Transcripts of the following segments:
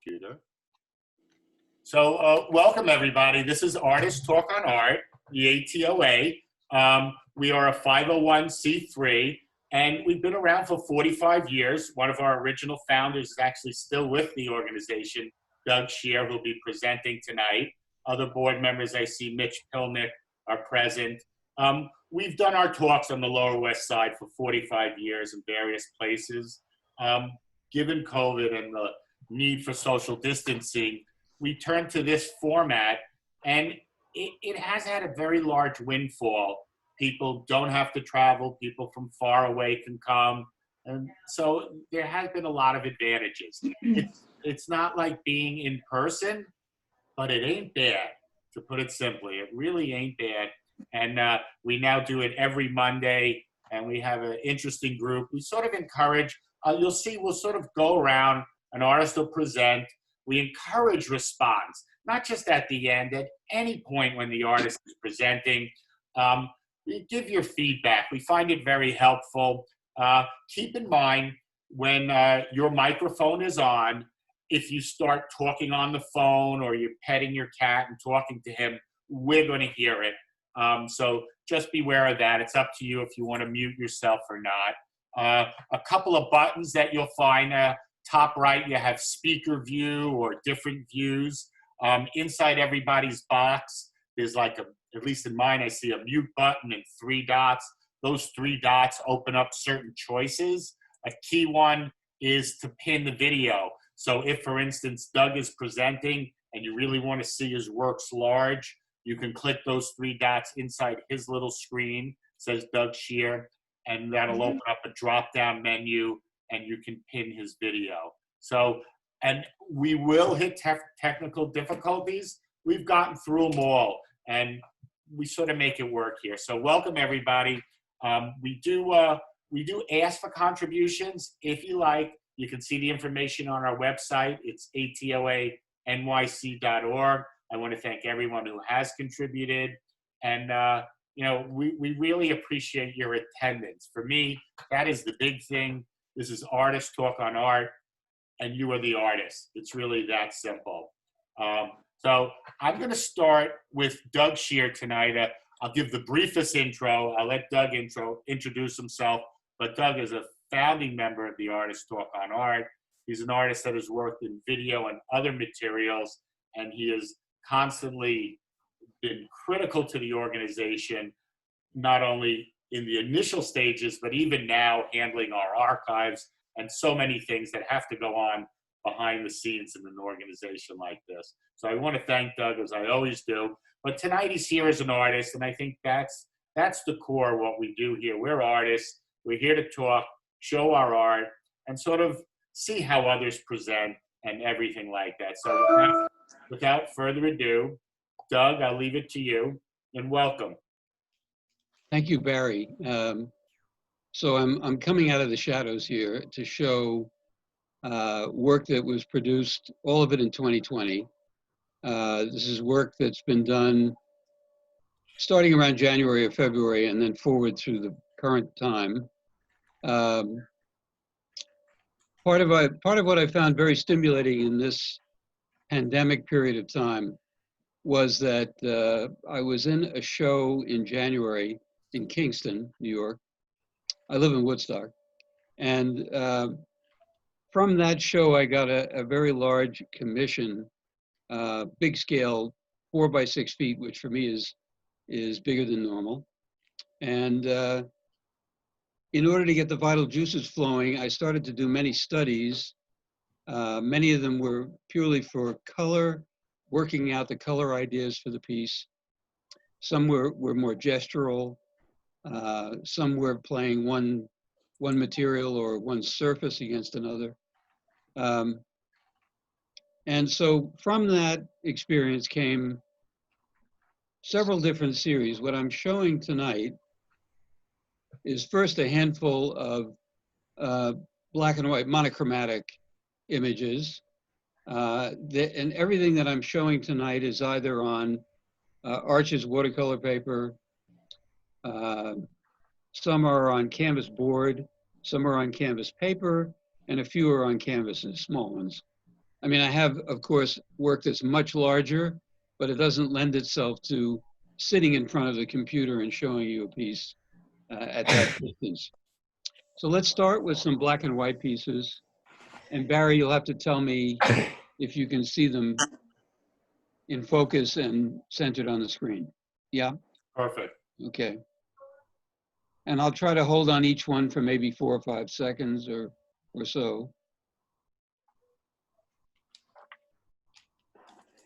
computer. So welcome everybody. This is Artist Talk on Art, the ATOA. We are a 501c3 and we've been around for 45 years. One of our original founders is actually still with the organization, Doug Shear, who'll be presenting tonight. Other board members, I see Mitch Pilnick are present. We've done our talks on the Lower West Side for 45 years in various places. Given COVID and the need for social distancing, we turned to this format, and it has had a very large windfall. People don't have to travel, people from far away can come, and so there has been a lot of advantages. It's not like being in person, but it ain't bad, to put it simply. It really ain't bad. And we now do it every Monday, and we have an interesting group. We sort of encourage, you'll see, we'll sort of go around, an artist will present. We encourage response, not just at the end, at any point when the artist is presenting. Give your feedback. We find it very helpful. Keep in mind when your microphone is on, if you start talking on the phone or you're petting your cat and talking to him, we're going to hear it. So just beware of that. It's up to you if you want to mute yourself or not. A couple of buttons that you'll find, top right, you have speaker view or different views. Inside everybody's box, there's like at least in mine, I see a mute button and 3 dots. Those 3 dots open up certain choices. A key one is to pin the video. So if, for instance, Doug is presenting and you really want to see his works large, you can click those 3 dots inside his little screen, it says Doug Shear, and that'll open up a drop-down menu and you can pin his video. So, and we will hit technical difficulties. We've gotten through them all and we sort of make it work here. So welcome everybody. We do ask for contributions. If you like, you can see the information on our website. It's atoanyc.org. I want to thank everyone who has contributed. And, you know, we really appreciate your attendance. For me, that is the big thing. This is Artist Talk on Art, and you are the artist. It's really that simple. So I'm going to start with Doug Shear tonight. I'll give the briefest intro. I'll let Doug introduce himself. But Doug is a founding member of the Artist Talk on Art. He's an artist that has worked in video and other materials, and he has constantly been critical to the organization, not only in the initial stages, but even now handling our archives and so many things that have to go on behind the scenes in an organization like this. So I want to thank Doug, as I always do. But tonight he's here as an artist, and I think that's the core of what we do here. We're artists. We're here to talk, show our art, and sort of see how others present and everything like that. So without further ado, Doug, I'll leave it to you, and welcome. Thank you, Barry. So I'm coming out of the shadows here to show work that was produced, all of it in 2020. This is work that's been done starting around January or February and then forward through the current time. Part of what I found very stimulating in this pandemic period of time was that I was in a show in January in Kingston, New York. I live in Woodstock. And from that show, I got a very large commission, big scale, 4 by 6 feet, which for me is bigger than normal. And in order to get the vital juices flowing, I started to do many studies. Many of them were purely for color, working out the color ideas for the piece. Some were more gestural. Some were playing one material or one surface against another. And so from that experience came several different series. What I'm showing tonight is first a handful of black and white monochromatic images. And everything that I'm showing tonight is either on Arch's watercolor paper, some are on canvas board, some are on canvas paper, and a few are on canvases, small ones. I mean, I have, of course, work that's much larger, but it doesn't lend itself to sitting in front of the computer and showing you a piece at that distance. So let's start with some black and white pieces. And Barry, you'll have to tell me if you can see them in focus and centered on the screen. Yeah? Perfect. Okay. And I'll try to hold on each one for maybe 4 or 5 seconds or so.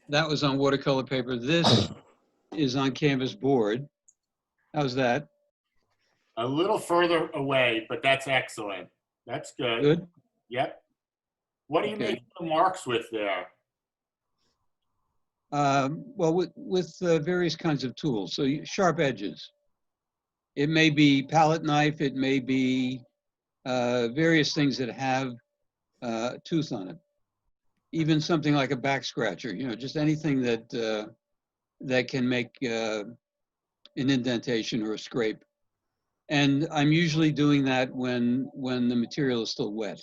That was on watercolor paper. This is on canvas board. How's that? A little further away, but that's excellent. That's good. Good? Yep. What do you Okay. make the marks with there? Well, with various kinds of tools. So sharp edges. It may be palette knife. It may be various things that have tooth on it. Even something like a back scratcher. You know, just anything that that can make an indentation or a scrape. And I'm usually doing that when the material is still wet.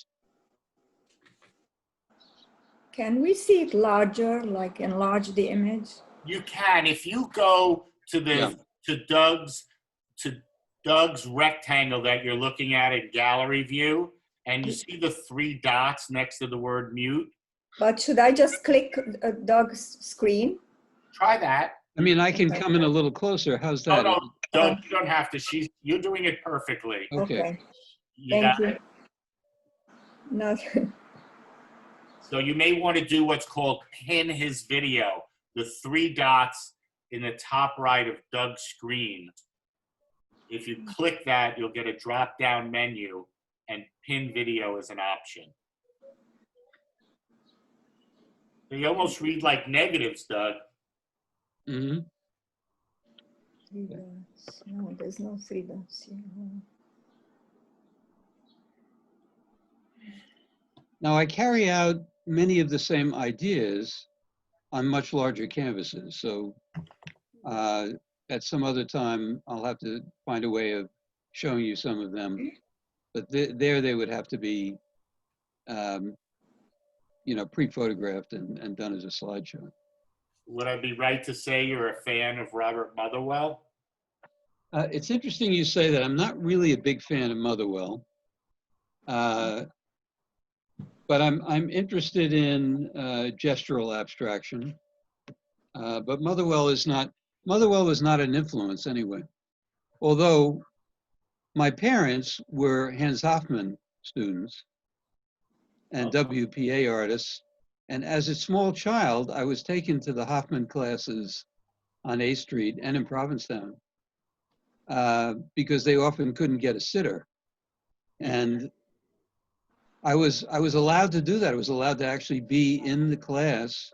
Can we see it larger, like enlarge the image? You can, if you go to the Yeah. to Doug's rectangle that you're looking at in gallery view, and you see the 3 dots next to the word mute. But should I just click Doug's screen? Try that. I mean, I can Okay. come in a little closer. How's Oh that? no, Doug, you don't have to. You're doing it perfectly. Okay. You Thank got you. it? No. So you may want to do what's called pin his video. The 3 dots in the top right of Doug's screen. If you click that, you'll get a drop-down menu, and pin video is an option. They almost read like negatives, Doug. Mm-hmm. 3 dots. No, there's no 3 dots here. Now I carry out many of the same ideas on much larger canvases. So at some other time, I'll have to find a way of showing you some of them. But there they would have to be, you know, pre-photographed and done as a slideshow. Would I be right to say you're a fan of Robert Motherwell? It's interesting you say that. I'm not really a big fan of Motherwell. But I'm interested in gestural abstraction. But Motherwell was not an influence anyway. Although my parents were Hans Hofmann students and WPA artists. And as a small child, I was taken to the Hofmann classes on A Street and in Provincetown because they often couldn't get a sitter. And I was allowed to do that. I was allowed to actually be in the class.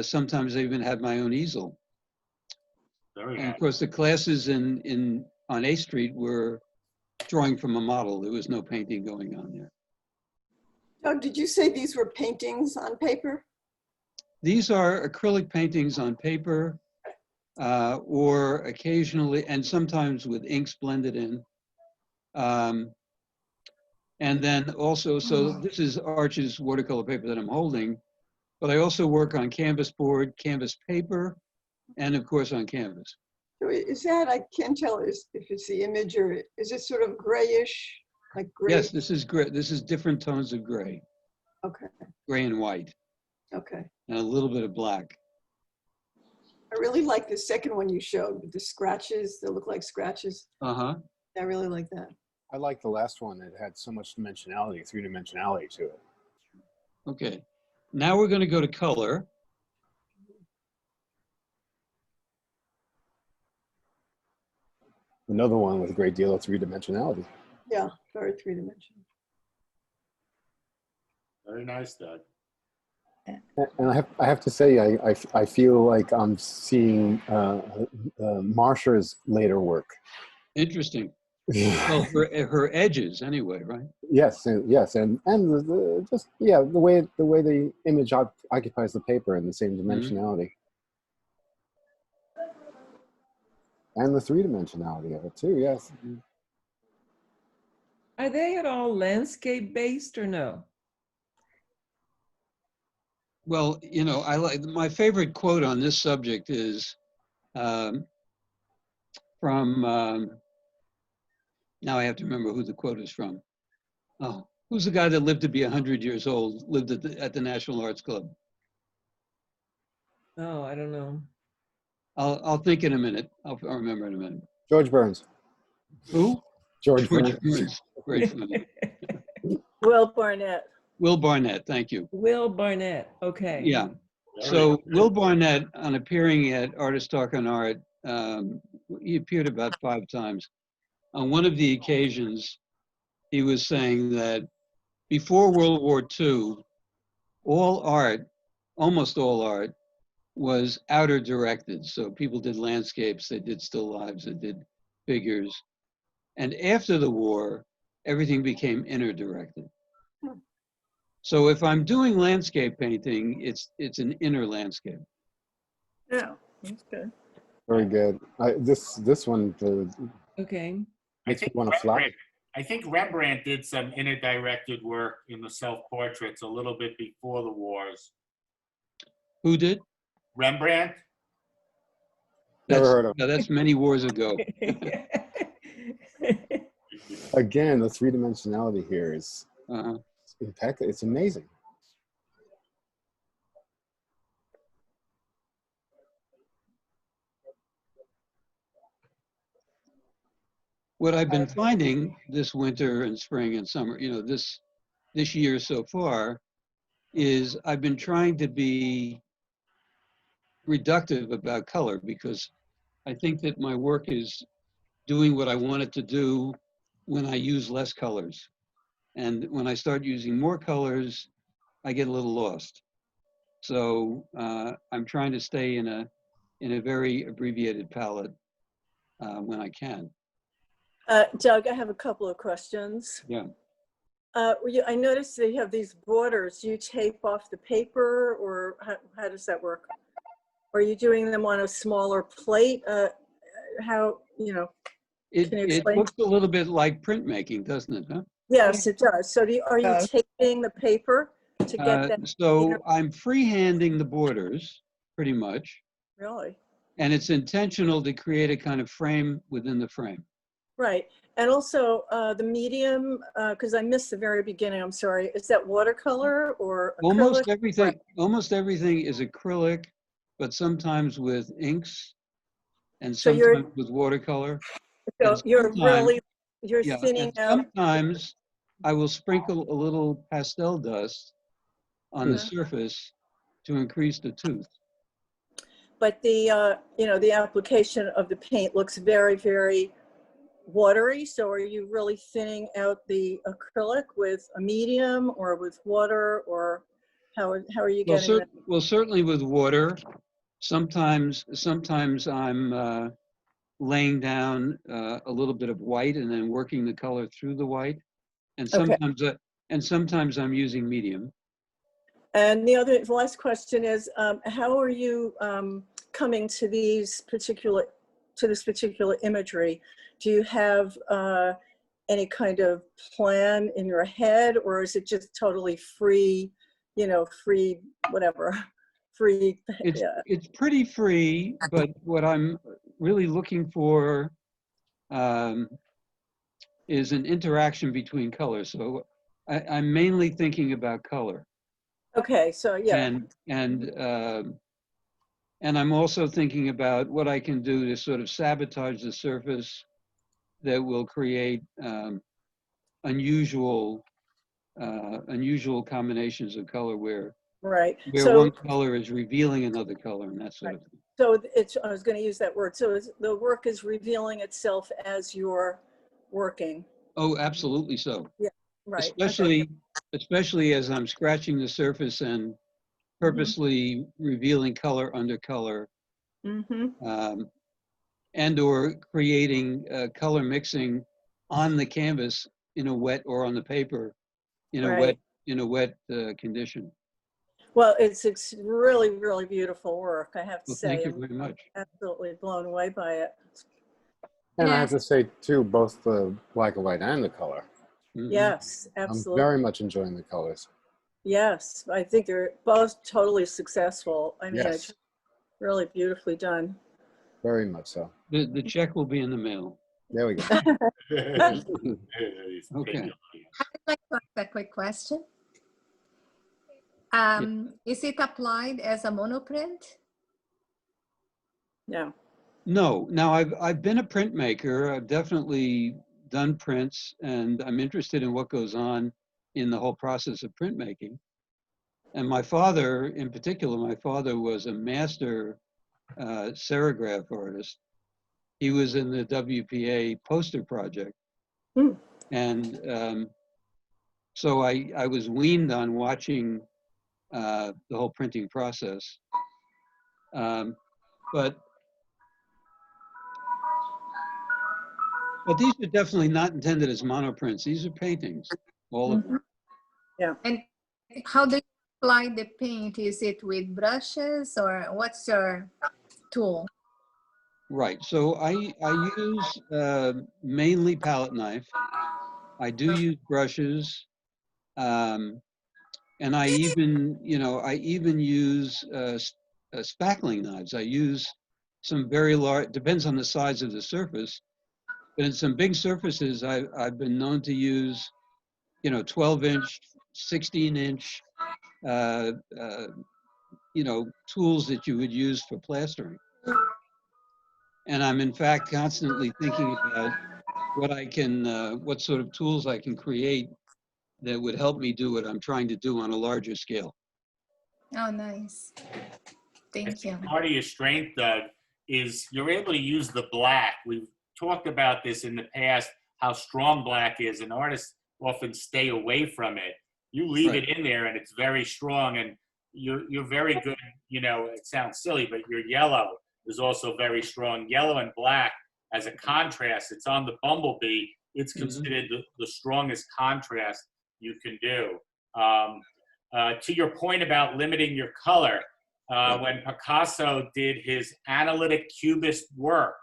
Sometimes I even had my own easel. Very And nice. of course, the classes on A Street were drawing from a model. There was no painting going on there. Doug, did you say these were paintings on paper? These are acrylic paintings on paper, or occasionally, and sometimes with inks blended in. And then also, so this is Arch's watercolor paper that I'm holding, but I also work on canvas board, canvas paper, and of course on canvas. So is that, I can't tell if it's the image or is it sort of grayish, like gray? Yes, this is gray. This is different tones of gray, Okay, gray and white, okay. and a little bit of black. I really like the second one you showed with the scratches that look like scratches. Uh-huh. I really like that. I like the last one. It had so much dimensionality, 3-dimensionality to it. Okay. Now we're going to go to color. Another one with a great deal of 3-dimensionality. Yeah, very 3-dimensional. Very nice, Doug. And I have to say, I feel like I'm seeing Marsha's later work. Interesting. Well, her edges anyway, right? Yes, and just the way the image occupies the paper and the same dimensionality, and the 3-dimensionality of it too. Yes. Are they at all landscape based or no? Well, you know, I like my favorite quote on this subject is um, from. Now I have to remember who the quote is from. Oh, who's the guy that lived to be 100 years old? Lived at the National Arts Club. Oh, I don't know. I'll think in a minute. I'll remember in a minute. George Burns. Who? George George Burns. Burns. Very funny. Will Barnett. Will Barnett. Thank you. Will Barnett. Okay. Yeah. Very So good. Will Barnett, on appearing at Artist Talk on Art, he appeared about 5 times. On one of the occasions, he was saying that before World War II, all art, almost all art, was outer directed. So people did landscapes, they did still lives, they did figures. And after the war, everything became inner directed. So if I'm doing landscape painting, it's an inner landscape. Yeah, that's good. Very good. This one Okay. makes me want to fly. I think Rembrandt did some inner directed work in the self-portraits a little bit before the wars. Who did? Rembrandt? Never That's, heard of it. no, that's many wars ago. Again, the three-dimensionality here is Uh-huh. impeccable. It's amazing. What I've been finding this winter and spring and summer, you know, this year so far, is I've been trying to be reductive about color because I think that my work is doing what I want it to do when I use less colors. And when I start using more colors, I get a little lost. So I'm trying to stay in a very abbreviated palette when I can. Doug, I have a couple of questions. Yeah. I noticed that you have these borders. Do you tape off the paper, or how does that work? Are you doing them on a smaller plate? How, you know, It can you explain? looks a little bit like printmaking, doesn't it? Huh? Yes, it does. So are you taping the paper to get that? So I'm freehanding the borders pretty much, Really? and it's intentional to create a kind of frame within the frame. Right. And also the medium, because I missed the very beginning, I'm sorry. Is that watercolor or acrylic? Almost everything is acrylic, but sometimes with inks and So sometimes with watercolor. So And you're sometimes- really, you're yeah, thinning and out. sometimes I will sprinkle a little pastel dust on the surface to increase the tooth. But the, you know, the application of the paint looks very, very watery. So are you really thinning out the acrylic with a medium or with water, or how are you getting that? Well, certainly with water. Sometimes I'm laying down a little bit of white and then working the color through the white, and sometimes I'm using medium. And the last question is, how are you coming to this particular imagery? Do you have any kind of plan in your head, or is it just totally free, you know, free, whatever, free? It's pretty free, but what I'm really looking for is an interaction between colors. So I'm mainly thinking about color. Okay, so yeah. And I'm also thinking about what I can do to sort of sabotage the surface that will create unusual combinations of color where one color is revealing another color and that sort of thing. So I was going to use that word. So the work is revealing itself as you're working. Oh, absolutely so. Yeah, right. Especially as I'm scratching the surface and purposely revealing color under color, and or creating color mixing on the canvas in a wet or on the paper in a wet condition. Well, it's really, really beautiful work, I have to say. Thank you very much. I'm absolutely blown away by it. And I have to say too, both the black and white and the color. Yes, absolutely. I'm very much enjoying the colors. Yes, I think they're both totally successful. I mean, Yes, it's really beautifully done. very much so. The check will be in the mail. There we go. Okay. I'd like to ask a quick question. Is it applied as a monoprint? Yeah. No, now I've been a printmaker. I've definitely done prints, and I'm interested in what goes on in the whole process of printmaking. And my father, in particular, my father was a master serigraph artist. He was in the WPA poster project. Hmm. And so I was weaned on watching the whole printing process. But these are definitely not intended as monoprints. These are paintings, all of them. And how do you apply the paint? Is it with brushes or what's your tool? Right, so I use mainly palette knife. I do use brushes. And I even, I even use spackling knives. I use some very large, depends on the size of the surface, but in some big surfaces, I've been known to use, 12-inch, 16-inch, tools that you would use for plastering. And I'm in fact constantly thinking about what sort of tools I can create that would help me do what I'm trying to do on a larger scale. Oh, nice. I Thank you. think part of your strength, Doug, is you're able to use the black. We've talked about this in the past, how strong black is, and artists often stay away from it. You leave Right. it in there and it's very strong, and you're very good, it sounds silly, but your yellow is also very strong. Yellow and black as a contrast, it's on the Bumblebee, it's considered the strongest contrast you can do. To your point about limiting your color, when Picasso did his analytic cubist work,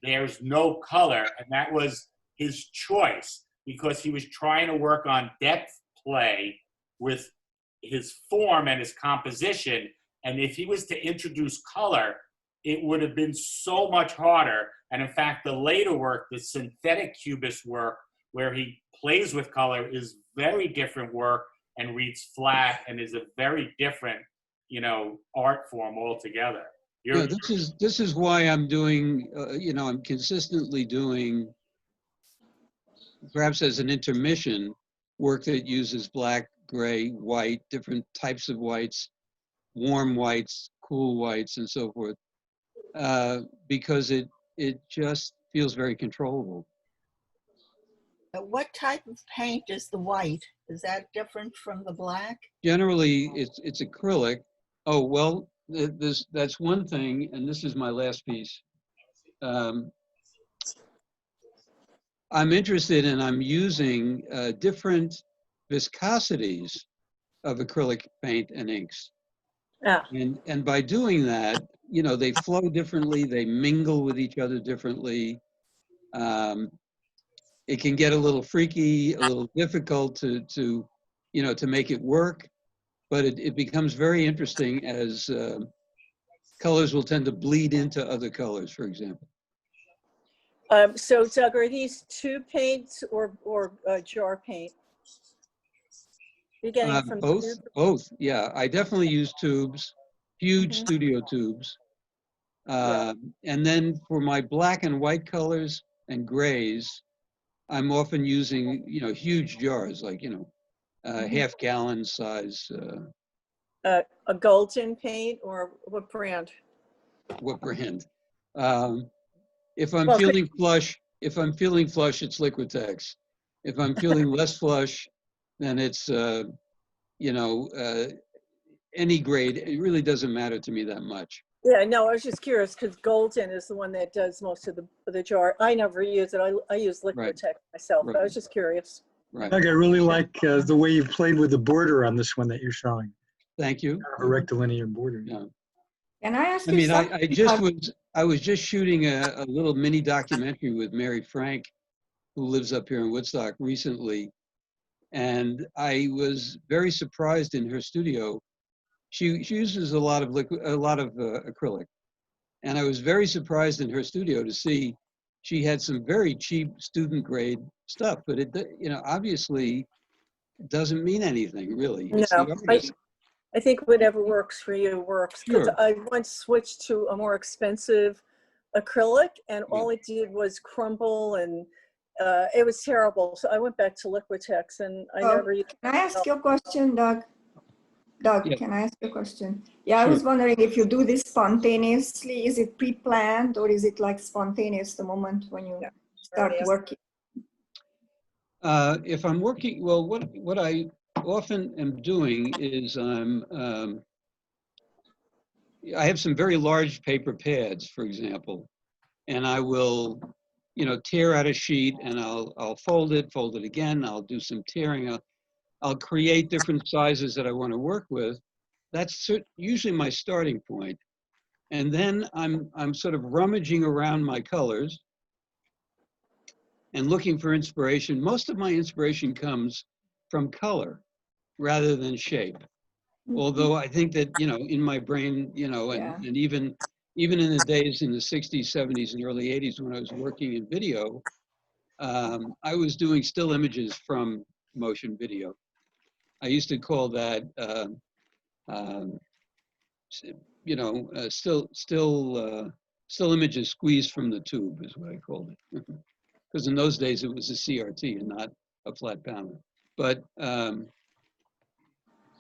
there's no color, and that was his choice because he was trying to work on depth play with his form and his composition. And if he was to introduce color, it would have been so much harder. And in fact, the later work, the synthetic cubist work, where he plays with color, is very different work and reads flat and is a very different, art form altogether. Yeah, this is why I'm doing, I'm consistently doing, perhaps as an intermission, work that uses black, gray, white, different types of whites, warm whites, cool whites, and so forth, because it just feels very controllable. What type of paint is the white? Is that different from the black? Generally, it's acrylic. Oh, well, that's one thing, and this is my last piece. I'm interested in, I'm using different viscosities of acrylic paint and inks. Yeah. And by doing that, they flow differently, they mingle with each other differently. It can get a little freaky, a little difficult to make it work, but it becomes very interesting as colors will tend to bleed into other colors, for example. So Doug, are these tube paints or jar paint? You're getting from Both. Yeah, I definitely use tubes, huge studio tubes. And then for my black and white colors and grays, I'm often using, huge jars, like, half-gallon size. a Golden paint or what brand? What brand? If I'm Well, feeling flush, it's Liquitex. If I'm feeling less flush, then it's, any grade. It really doesn't matter to me that much. Yeah, no, I was just curious because Golden is the one that does most of the jar. I never use it. I use Liquitex myself. But I was just curious. Right. Doug, I really like the way you played with the border on this one that you're showing. Thank you. Kind of a rectilinear border. Yeah. Can I ask I you mean, something? I was just shooting a little mini documentary with Mary Frank, who lives up here in Woodstock recently. And I was very surprised in her studio. She uses a lot of acrylic. And I was very surprised in her studio to see she had some very cheap student grade stuff, but it, obviously it doesn't mean anything really. It's No, the artist. I think whatever works for you works. Because Sure. I once switched to a more expensive acrylic, and Yeah. all it did was crumble, and it was terrible. So I went back to Liquitex, and I never used Can I ask you a question, Doug? Doug, Yeah. can I ask you a question? Yeah, I Sure. was wondering if you do this spontaneously, is it pre-planned or is it like spontaneous the moment when you start Spontaneous. working? If I'm working, well, what I often am doing is I have some very large paper pads, for example, and I will, tear out a sheet and I'll fold it again. I'll do some tearing. I'll create different sizes that I want to work with. That's usually my starting point. And then I'm sort of rummaging around my colors and looking for inspiration. Most of my inspiration comes from color rather than shape. Although I think that, in my brain, and even in the days in the 60s, 70s, and early 80s when I was working in video, I was doing still images from motion video. I used to call that, still images squeezed from the tube is what I called it. Because in those days it was a CRT and not a flat panel. But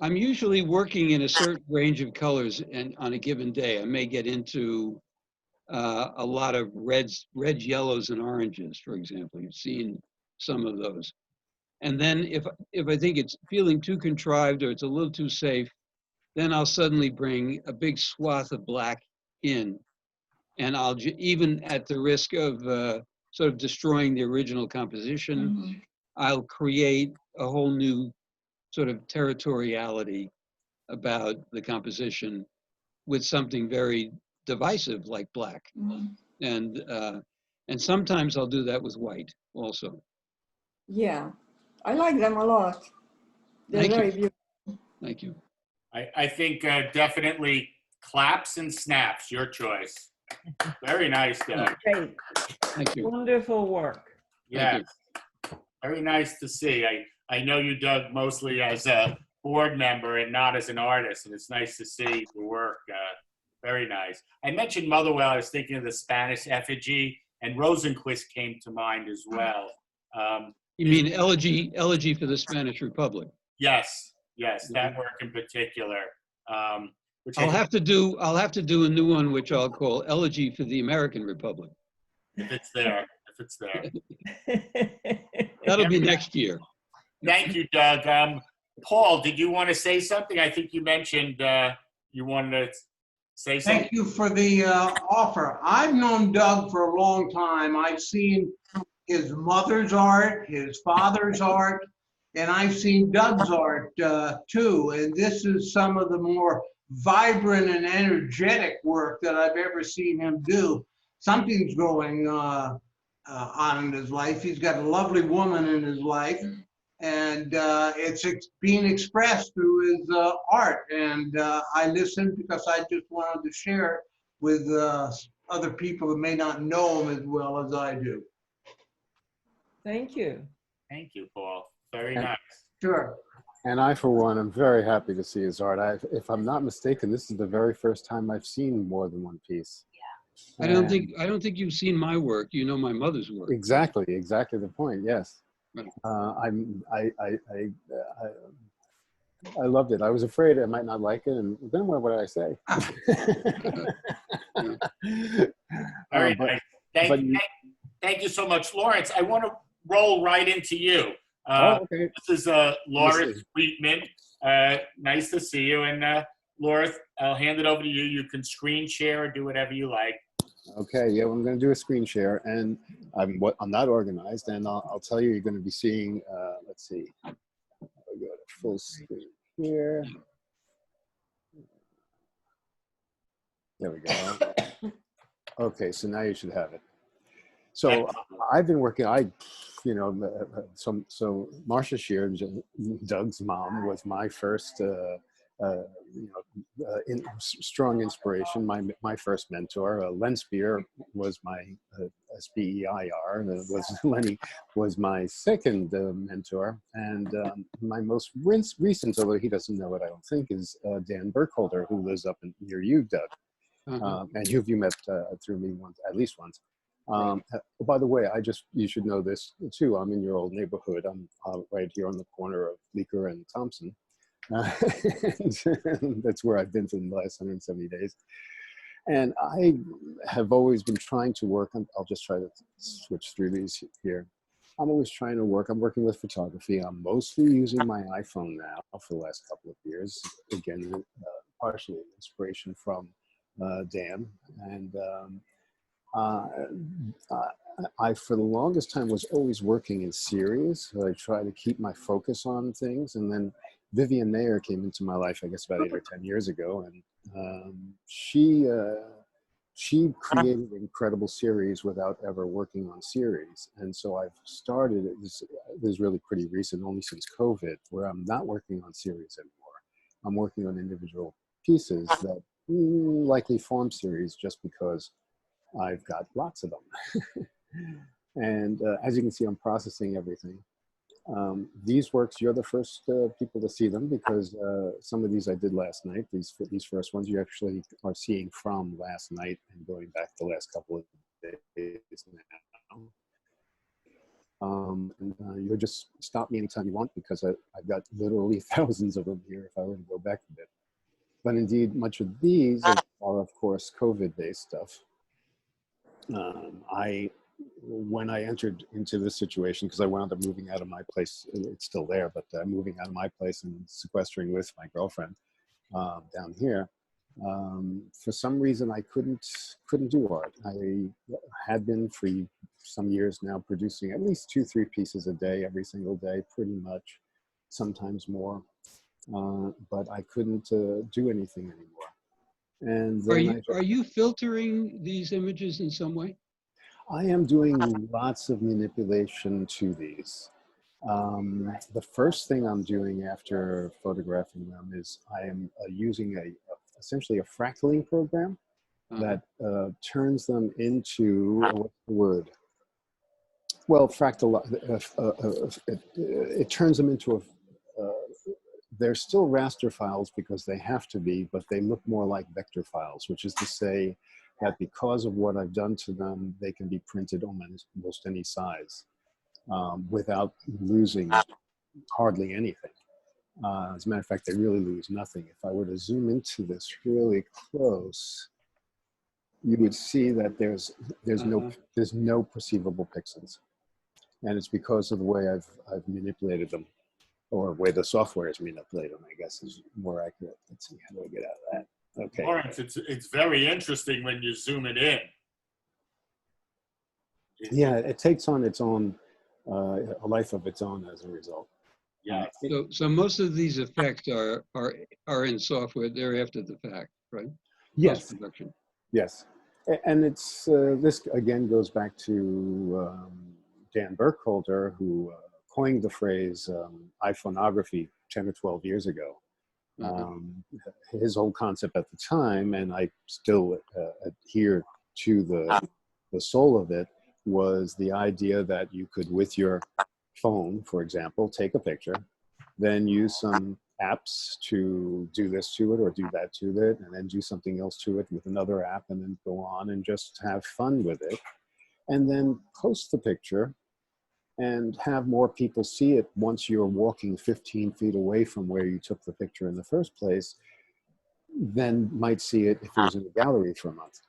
I'm usually working in a certain range of colors, and on a given day, I may get into a lot of reds, yellows, and oranges, for example. You've seen some of those. And then if I think it's feeling too contrived or it's a little too safe, then I'll suddenly bring a big swath of black in, and I'll even at the risk of sort of destroying the original composition, I'll create a whole new sort of territoriality about the composition with something very divisive like black. And sometimes I'll do that with white also. Yeah, I like them a lot. They're Thank very you. beautiful. Thank you. I think definitely claps and snaps, your choice. Very nice, Doug. Great. Thank you. Wonderful work. Yes. Very nice to see. I know you, Doug, mostly as a board member and not as an artist, and it's nice to see your work. Very nice. I mentioned Motherwell. I was thinking of the Spanish effigy, and Rosenquist came to mind as well. You mean Elegy for the Spanish Republic? Yes, that work in particular. Which I'll have to do a new one, which I'll call Elegy for the American Republic. if it's there. That'll be next year. Thank you, Doug. Paul, did you want to say something? I think you mentioned you wanted to say something. Thank you for the offer. I've known Doug for a long time. I've seen his mother's art, his father's art, and I've seen Doug's art too. And this is some of the more vibrant and energetic work that I've ever seen him do. Something's going on in his life. He's got a lovely woman in his life, and it's being expressed through his art. And I listened because I just wanted to share with other people who may not know him as well as I do. Thank you. Thank you, Paul. Very nice. Sure. And I, for one, am very happy to see his art. If I'm not mistaken, this is the very first time I've seen more than one piece. I don't think you've seen my work. You know my mother's work. Exactly the point. Yes, Right. I loved it. I was afraid I might not like it, and then what would I say? Very nice. Thank you so much, Lawrence. I want to roll right into you. Okay. This is Laura Sweetman. Nice to see you. And Laura, I'll hand it over to you. You can screen share or do whatever you like. Okay, yeah, well, I'm going to do a screen share, and I'm not organized, and I'll tell you, you're going to be seeing, let's see, I'll go to full screen here. There we go. Okay, so now you should have it. So I've been working, you know, so Marcia Shear, Doug's mom, was my first, strong inspiration. My first mentor. Len Spear was my SBEIR. Lenny was my second mentor, and my most recent, although he doesn't know it, I don't think, is Dan Burkholder, who lives up near you, Doug. And you met through me once, at least once. By the way, you should know this too. I'm in your old neighborhood. I'm right here on the corner of Bleecker and Thompson. And that's where I've been for the last 170 days. And I have always been trying to work on, I'll just try to switch through these here. I'm always trying to work. I'm working with photography. I'm mostly using my iPhone now for the last couple of years. Again, partially inspiration from Dan. And I, for the longest time, was always working in series. So I try to keep my focus on things. And then Vivian Mayer came into my life, I guess, about 8 or 10 years ago. And she created an incredible series without ever working on series. And so I've started, this is really pretty recent, only since COVID, where I'm not working on series anymore. I'm working on individual pieces that likely form series just because I've got lots of them. And as you can see, I'm processing everything. These works, you're the first people to see them, because some of these I did last night. These first ones you actually are seeing from last night and going back the last couple of days now. You'll just stop me anytime you want, because I've got literally thousands of them here if I were to go back a bit. But indeed, much of these are of course, COVID-based stuff. When I entered into this situation, because I wound up moving out of my place, it's still there, but moving out of my place and sequestering with my girlfriend down here, for some reason I couldn't do art. I had been for some years now producing at least 2-3 pieces a day, every single day, pretty much, sometimes more, but I couldn't do anything anymore. And then Are you filtering these images in some way? I am doing lots of manipulation to these. The first thing I'm doing after photographing them is I am using essentially a fractaling program that turns them into, what's the word? Well, it turns them into they're still raster files because they have to be, but they look more like vector files, which is to say that because of what I've done to them, they can be printed almost any size without losing hardly anything. As a matter of fact, they really lose nothing. If I were to zoom into this really close, you would see that there's no perceivable pixels, and it's because of the way I've manipulated them, or way the software is manipulated them, I guess is more accurate. Let's see, how do I get out of that? Okay. Lawrence, it's very interesting when you zoom it in. Yeah, it takes on its own, a life of its own as a result. Yeah. So most of these effects are in software. They're after the fact, right? Yes. Post-production. Yes. And it's, this again goes back to Dan Burkholder, who coined the phrase iPhoneography 10 or 12 years ago. His whole concept at the time, and I still adhere to the soul of it, was the idea that you could, with your phone, for example, take a picture, then use some apps to do this to it or do that to it, and then do something else to it with another app, and then go on and just have fun with it, and then post the picture and have more people see it once you're walking 15 feet away from where you took the picture in the first place, than might see it if it was in a gallery for a month.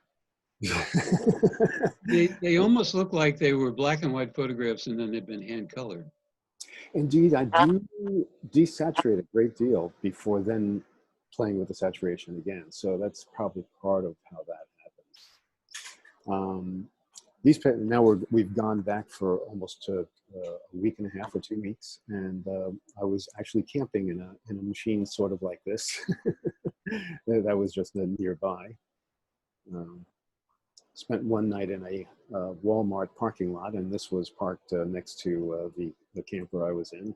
They almost look like they were black and white photographs and then they've been hand colored. Indeed, I do desaturate a great deal before then playing with the saturation again. So that's probably part of how that happens. Now we've gone back for almost a week and a half or 2 weeks, and I was actually camping in a machine sort of like this that was just nearby. spent one night in a Walmart parking lot, and this was parked next to the camper I was in,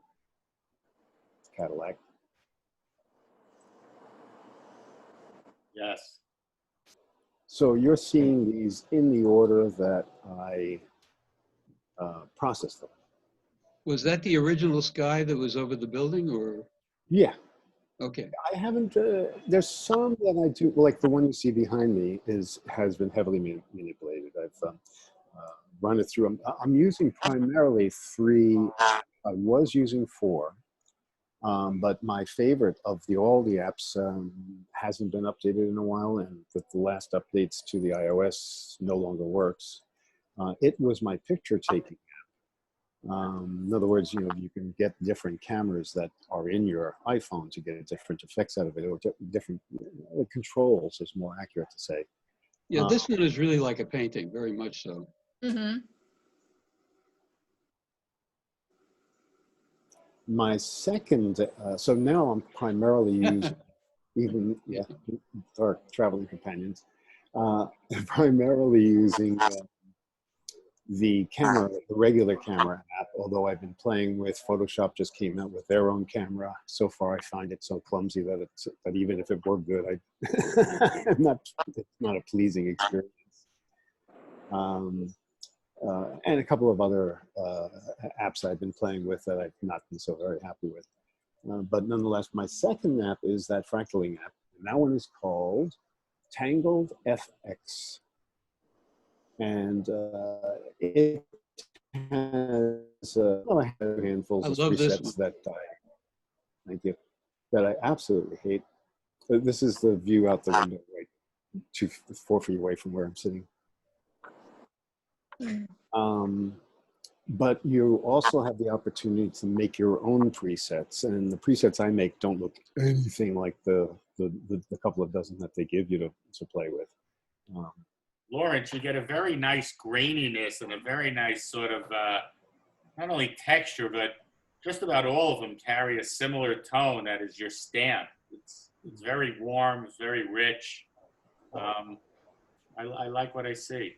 Cadillac. Yes. So you're seeing these in the order that I processed them. Was that the original sky that was over the building, or? Yeah. Okay. I haven't, there's some that I do, like the one you see behind me has been heavily manipulated. I've run it through. I'm using primarily 3, I was using 4, but my favorite of all the apps hasn't been updated in a while, and with the last updates to the iOS no longer works. It was my picture taking. In other words, you know, you can get different cameras that are in your iPhone to get different effects out of it, or different controls is more accurate to say. Yeah, this one is really like a painting, very much so. Mm-hmm. My second, so now I'm primarily using, even, yeah, our traveling companions, primarily using the camera, the regular camera app, although I've been playing with Photoshop, just came out with their own camera. So far, I find it so clumsy that even if it were good, it's not a pleasing experience. And a couple of other apps I've been playing with that I've not been so very happy with. But nonetheless, my second app is that fractaling app. And that one is called Tangled FX. And it has a handful of presets that thank you, that I absolutely hate. This is the view out the window, right 4 feet away from where I'm sitting. But you also have the opportunity to make your own presets, and the presets I make don't look anything like the couple of dozen that they give you to play with. Lawrence, you get a very nice graininess and a very nice sort of, not only texture, but just about all of them carry a similar tone that is your stamp. It's very warm, it's very rich. I like what I see.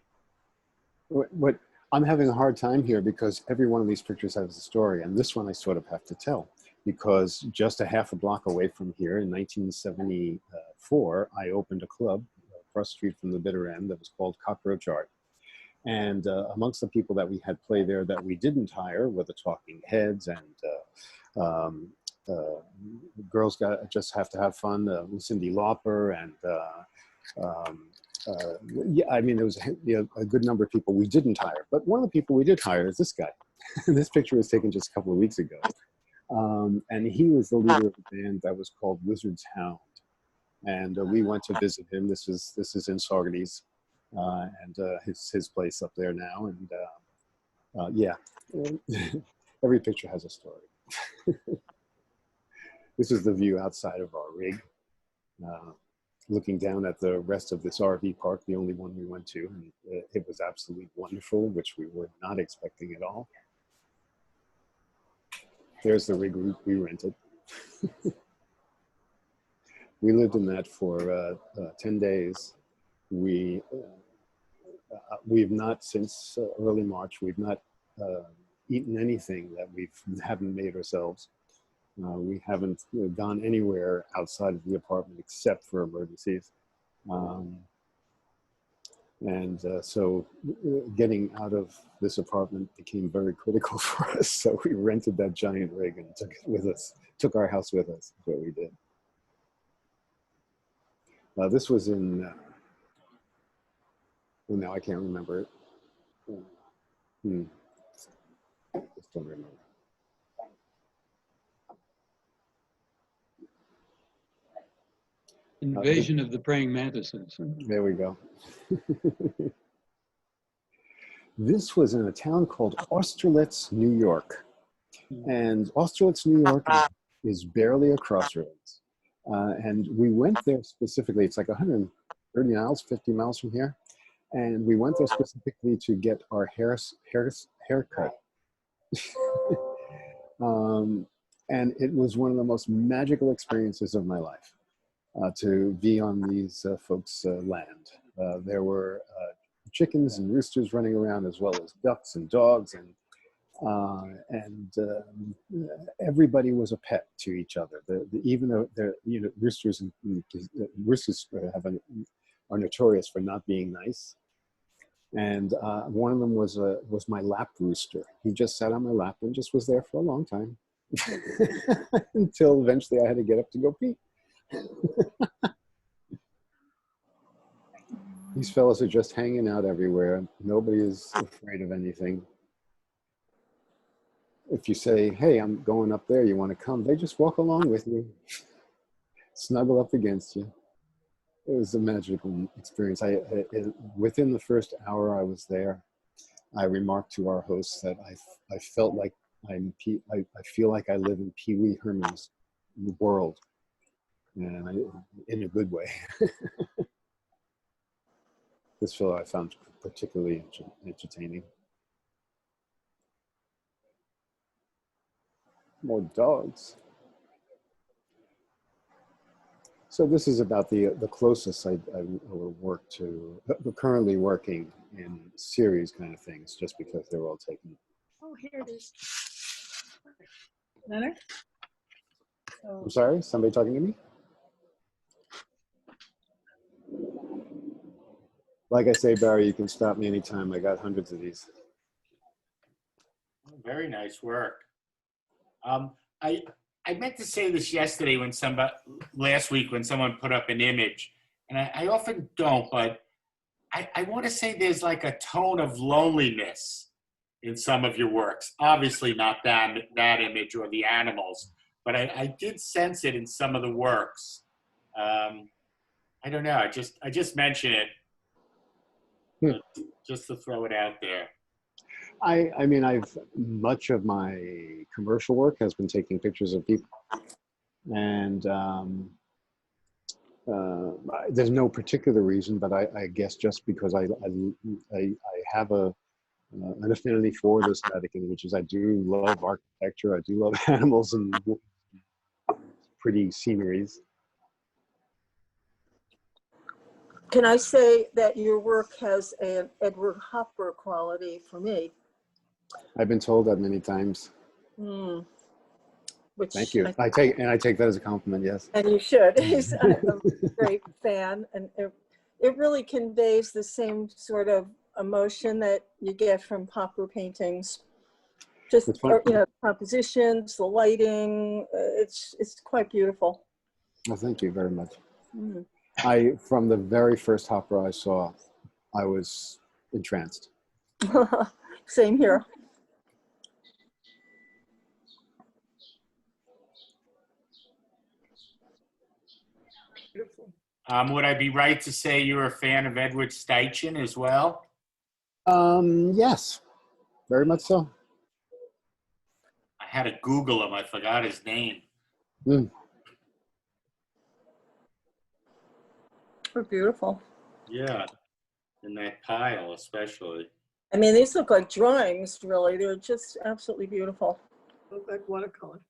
What I'm having a hard time here because every one of these pictures has a story, and this one I sort of have to tell because just a half a block away from here in 1974, I opened a club across the street from the bitter end that was called Cockroach Art. And amongst the people that we had play there that we didn't hire were the Talking Heads and Girls Just Have to Have Fun, Cyndi Lauper, and yeah, I mean, there was a good number of people we didn't hire. But one of the people we did hire is this guy. This picture was taken just a couple of weeks ago. And he was the leader of a band that was called Wizard's Hound. And we went to visit him. This is in Saugerties, and his place up there now. And yeah, every picture has a story. This is the view outside of our rig, looking down at the rest of this RV park, the only one we went to. And it was absolutely wonderful, which we were not expecting at all. There's the rig we rented. We lived in that for 10 days. We've not, since early March, we've not eaten anything that we haven't made ourselves. We haven't gone anywhere outside of the apartment except for emergencies. So getting out of this apartment became very critical for us. So we rented that giant rig and took it with us, took our house with us. That's what we did. This was in, well, now I can't remember it. Just don't remember. Invasion of the praying mantises. There we go. This was in a town called Austerlitz, New York. And Austerlitz, New York is barely a crossroads. And we went there specifically, it's like 130 miles, 50 miles from here. And we went there specifically to get our haircut. And it was one of the most magical experiences of my life to be on these folks' land. There were chickens and roosters running around, as well as ducks and dogs, and everybody was a pet to each other. Even though roosters are notorious for not being nice. And one of them was my lap rooster. He just sat on my lap and just was there for a long time until eventually I had to get up to go pee. These fellows are just hanging out everywhere. Nobody is afraid of anything. If you say, hey, I'm going up there, you want to come? They just walk along with you, snuggle up against you. It was a magical experience. Within the first hour I was there, I remarked to our hosts that I felt like I feel like I live in Pee Wee Herman's world, and in a good way. This fellow I found particularly entertaining. More dogs. So this is about the closest I will work to. We're currently working in series kind of things, just because they're all taken. Oh, here it is. Leonard? I'm sorry, somebody talking to me? Like I say, Barry, you can stop me anytime. I got hundreds of these. Very nice work. I meant to say this yesterday last week when someone put up an image, and I often don't, but I want to say there's like a tone of loneliness in some of your works. Obviously not that image or the animals, but I did sense it in some of the works. I don't know. I just mention it just to throw it out there. I mean, much of my commercial work has been taking pictures of people, and there's no particular reason, but I guess just because I have an affinity for the static images. I do love architecture. I do love animals and pretty sceneries. Can I say that your work has an Edward Hopper quality for me? I've been told that many times. Which Thank you. I take that as a compliment. Yes. And you should. He's a great fan, and it really conveys the same sort of emotion that you get from Hopper paintings. Just compositions, the lighting. It's quite beautiful. Well, thank you very much. From the very first Hopper I saw, I was entranced. Same here. Would I be right to say you're a fan of Edward Steichen as well? Yes, very much so. I had to Google him. I forgot his name. They're beautiful. Yeah, in that pile especially. I mean, these look like drawings, really. They're just absolutely beautiful. Look like watercolor.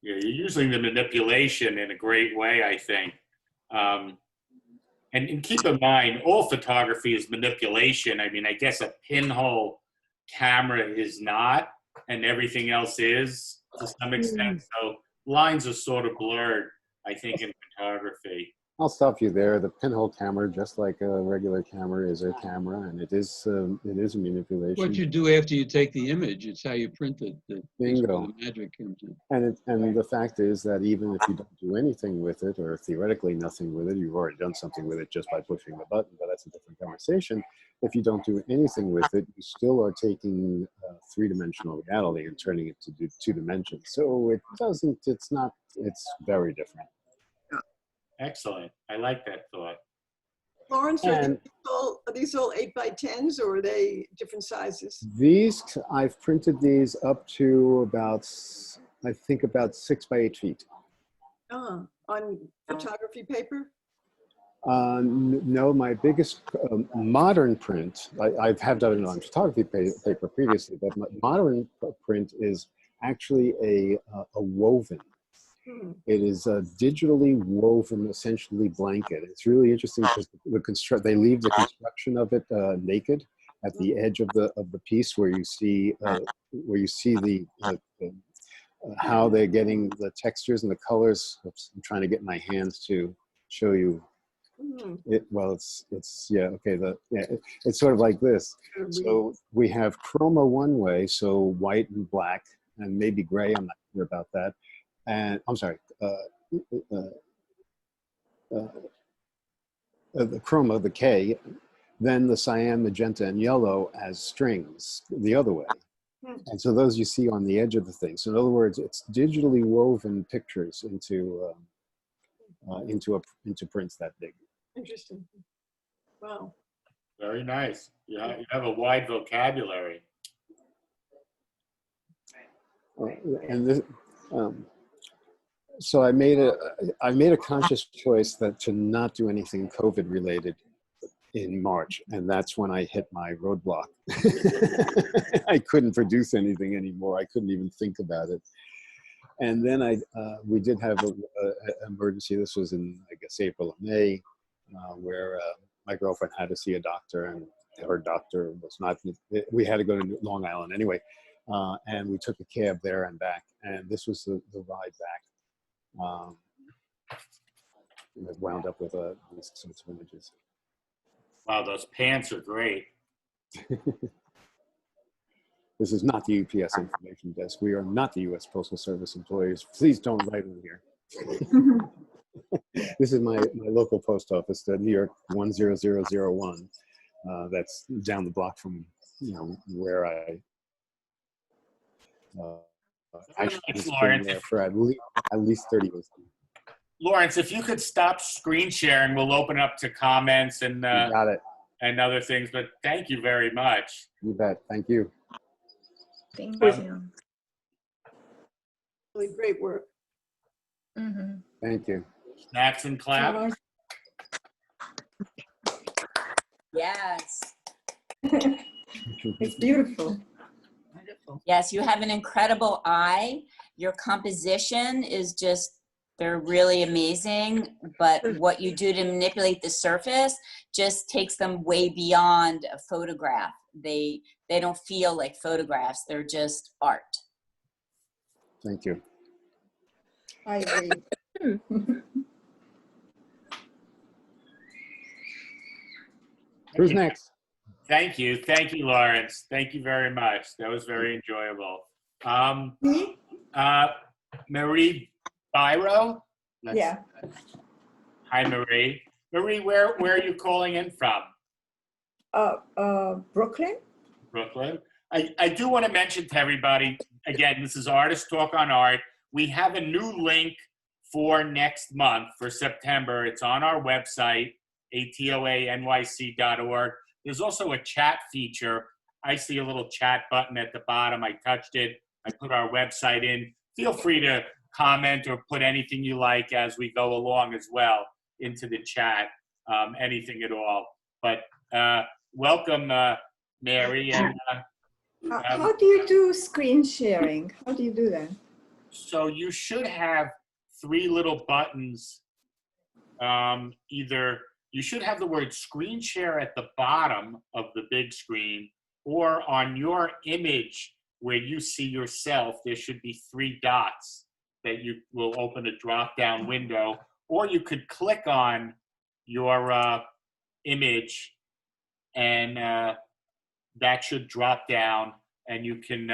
Yeah, you're using the manipulation in a great way, I think. And keep in mind, all photography is manipulation. I mean, I guess a pinhole camera is not, and everything else is to some extent. So lines are sort of blurred, I think, in photography. I'll stop you there. The pinhole camera, just like a regular camera, is a camera, and it is a manipulation. What you do after you take the image, it's how you print it. Bingo. The magic comes in. And the fact is that even if you don't do anything with it, or theoretically nothing with it, you've already done something with it just by pushing the button, but that's a different conversation. If you don't do anything with it, you still are taking three-dimensional reality and turning it to two dimensions. So it's very different. Excellent. I like that thought. Lawrence, are these all 8x10s, or are they different sizes? These, I've printed these up to about 6 by 8 feet. On photography paper? No, my biggest modern print, I have done it on photography paper previously, but my modern print is actually a woven. It is a digitally woven, essentially blanket. It's really interesting because they leave the construction of it naked at the edge of the piece where you see the how they're getting the textures and the colors. Oops, I'm trying to get my hands to show you it. Well, it's yeah, okay. It's sort of like this. So we have chroma one way, so white and black and maybe gray. I'm not sure about that. And I'm sorry, the chroma, the K, then the cyan, magenta, and yellow as strings the other way. And so those you see on the edge of the thing. So in other words, it's digitally woven pictures into prints that big. Interesting. Wow. Very nice. You have a wide vocabulary. And this, so I made a conscious choice to not do anything COVID related in March, and that's when I hit my roadblock. I couldn't produce anything anymore. I couldn't even think about it. And then we did have an emergency. This was in, I guess, April or May, where my girlfriend had to see a doctor, and her doctor was not. We had to go to Long Island anyway, and we took a cab there and back. And this was the ride back. It wound up with these sorts of images. Wow, those pants are great. This is not the UPS information desk. We are not the U.S. Postal Service employees. Please don't write in here. This is my local post office, the New York 10001. That's down the block from where I actually been there for at least 30 years. Lawrence, if you could stop screen sharing, we'll open up to comments and got it. And other things. But thank you very much. You bet. Thank you. Thank you. Really great work. Thank you. Snacks and clap. Yes. It's beautiful. Wonderful. Yes, you have an incredible eye. Your composition is just, they're really amazing, but what you do to manipulate the surface just takes them way beyond a photograph. They don't feel like photographs, they're just art. Thank you. I agree. Who's next? Thank you, Lawrence. Thank you very much. That was very enjoyable. Marie Biro. Yeah. Hi, Marie. Marie, where are you calling in from? Brooklyn. Brooklyn. I do want to mention to everybody, again, this is Artist Talk on Art. We have a new link for next month, for September. It's on our website, atoanyc.org. There's also a chat feature. I see a little chat button at the bottom. I touched it. I put our website in. Feel free to comment or put anything you like as we go along as well into the chat, anything at all. But welcome, Mary. And, how do you do screen sharing? How do you do that? So you should have three little buttons. Either you should have the word screen share at the bottom of the big screen, or on your image where you see yourself, there should be three dots that you will open a drop-down window, or you could click on your image and that should drop down and you can,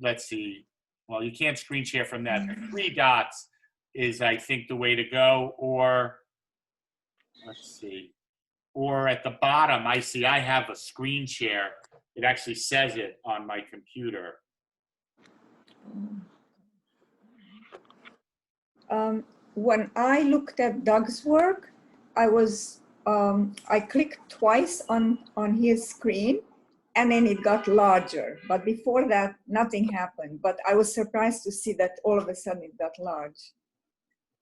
let's see, well, you can't screen share from that. Three dots is, I think, the way to go, or let's see, or at the bottom, I see I have a screen share. It actually says it on my computer. When I looked at Doug's work, I clicked twice on his screen and then it got larger. But before that, nothing happened. But I was surprised to see that all of a sudden it got large.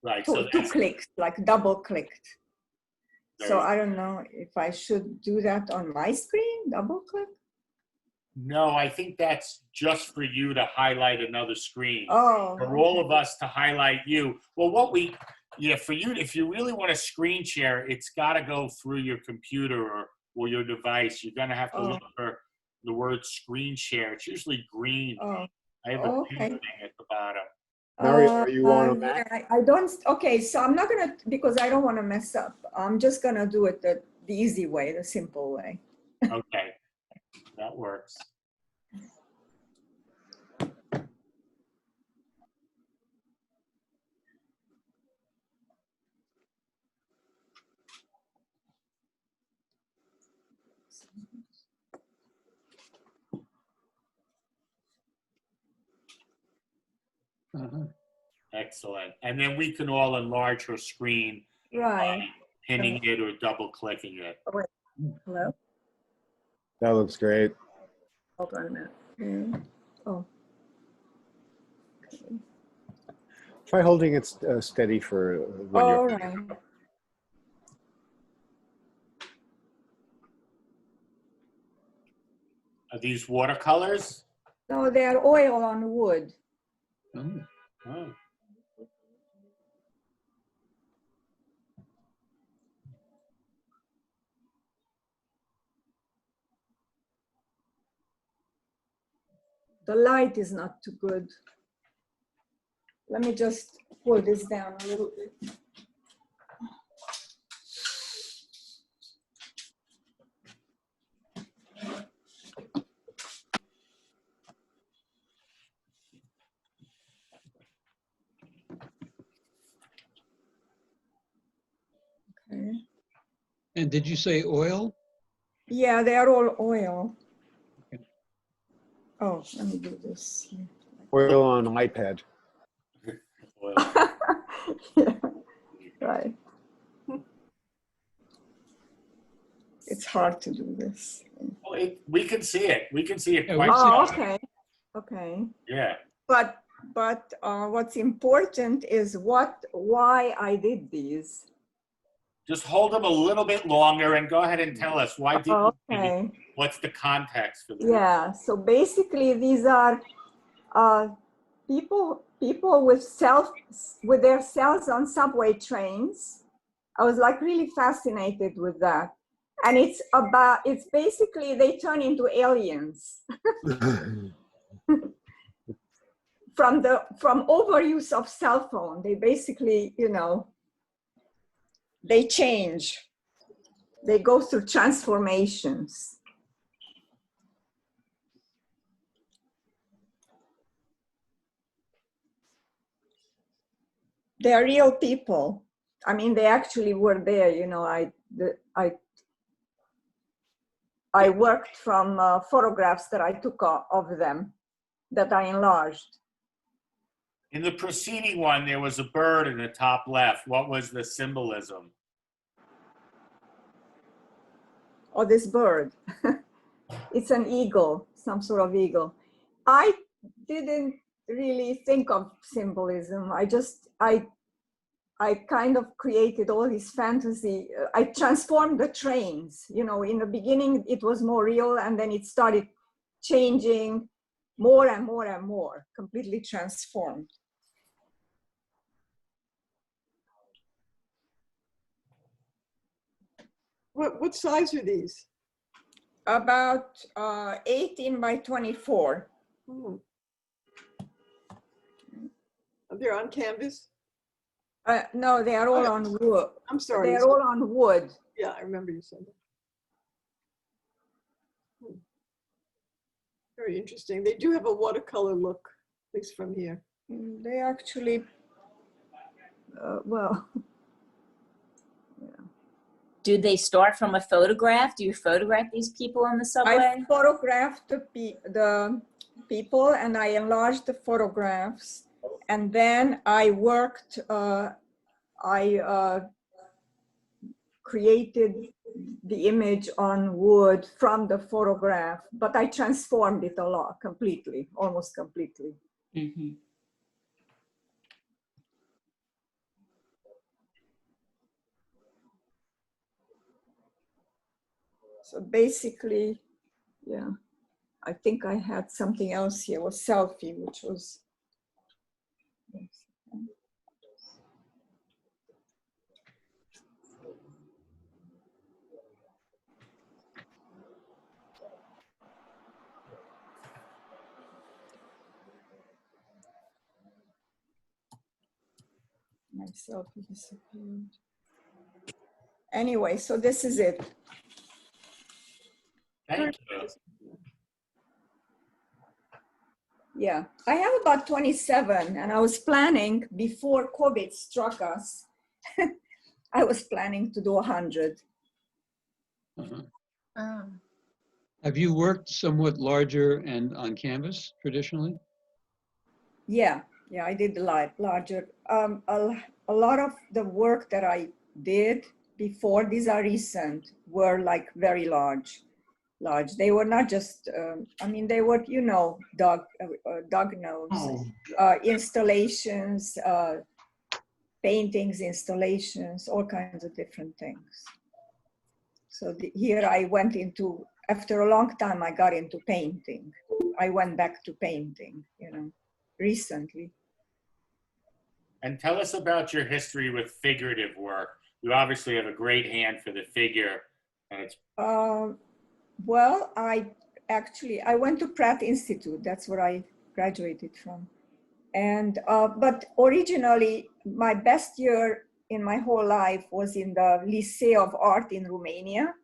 Right. Two clicks, like double clicked. So I don't know if I should do that on my screen, double click. No, I think that's just for you to highlight another screen. Oh, For all of us to highlight you. Well, for you, if you really want to screen share, it's got to go through your computer or your device. You're going to have to look for the word screen share. It's usually green. oh, I have a pink okay. thing at the bottom. Mario, are you on a Mac? Yeah, I don't, okay, so I'm not gonna, because I don't want to mess up. I'm just gonna do it the easy way, the simple way. Okay, that works. Uh-huh. Excellent. And then we can all enlarge her screen Right. by pinning it or double clicking it. Oh, wait. Hello? That looks great. Hold on a minute. Oh, Try holding it steady for when all you're. right. Are these watercolors? No, they are oil on wood. Oh. Oh. The light is not too good. Let me just pull this down a little bit. Okay. And did you say oil? Yeah, they are all oil. Oh, let me do this here. Oil on iPad. Oil. Yeah, right. It's hard to do this. Well, we can see it. We can see it Yeah, quite we see Oh, it. okay. Okay. Yeah. But what's important is why I did these. Just hold them a little bit longer and go ahead and tell us why did you do Okay. it? What's the context for the Yeah. So basically, these are people with their cells on subway trains. I was like really fascinated with that. And it's basically they turn into aliens from overuse of cell phone. They basically, they change. They go through transformations. They are real people. I mean, they actually were there. I worked from photographs that I took of them that I enlarged. In the preceding one, there was a bird in the top left. What was the symbolism? Oh, this bird. It's an eagle, some sort of eagle. I didn't really think of symbolism. I kind of created all this fantasy. I transformed the trains. In the beginning, it was more real, and then it started changing more and more and more, completely transformed. What size are these? About 18 by 24. Hmm. They're on canvas? No, they are all on wood. I'm sorry. They are all on wood. Yeah, I remember you said that. Very interesting. They do have a watercolor look, at least from here. They actually, well. Do they start from a photograph? Do you photograph these people on the subway? I photographed the people and I enlarged the photographs. And then I worked, I created the image on wood from the photograph, but I transformed it a lot, completely, almost completely. Mm-hmm. So basically, yeah, I think I had something else here, was selfie, which was, my selfie disappeared. Anyway, so this is it. Thank you. Yeah, I have about 27, and I was planning before COVID struck us. I was planning to do 100. Uh-huh. Ah. Have you worked somewhat larger and on canvas traditionally? Yeah, I did larger. A lot of the work that I did before, these are recent, were like very large. They were not just, I mean, they were, you know, dog nose, installations, paintings, installations, all kinds of different things. So here I went into, after a long time, I got into painting. I went back to painting, you know, recently. And tell us about your history with figurative work. You obviously have a great hand for the figure, and it's Well, I went to Pratt Institute. That's where I graduated from. And, but originally, my best year in my whole life was in the Lycée of Art in Romania,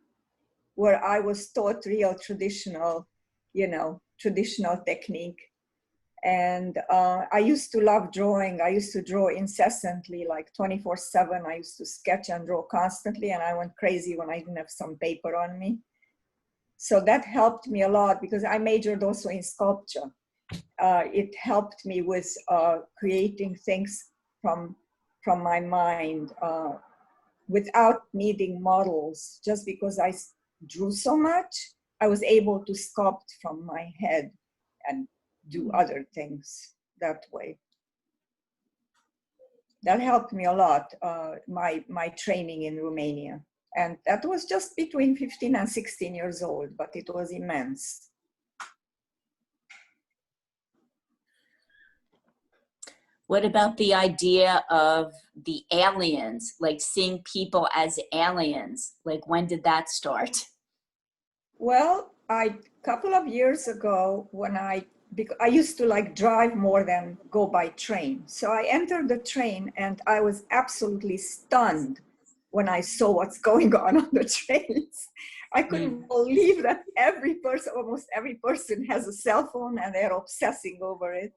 where I was taught real traditional, you know, traditional technique. And I used to love drawing. I used to draw incessantly, like 24/7. I used to sketch and draw constantly, and I went crazy when I didn't have some paper on me. So that helped me a lot because I majored also in sculpture. It helped me with creating things from my mind without needing models. Just because I drew so much, I was able to sculpt from my head and do other things that way. That helped me a lot, my training in Romania. And that was just between 15 and 16 years old, but it was immense. What about the idea of the aliens, like seeing people as aliens? Like, when did that start? Well, a couple of years ago, when I used to like drive more than go by train. So I entered the train and I was absolutely stunned when I saw what's going on the trains. I couldn't believe that almost every person has a cell phone and they're obsessing over it.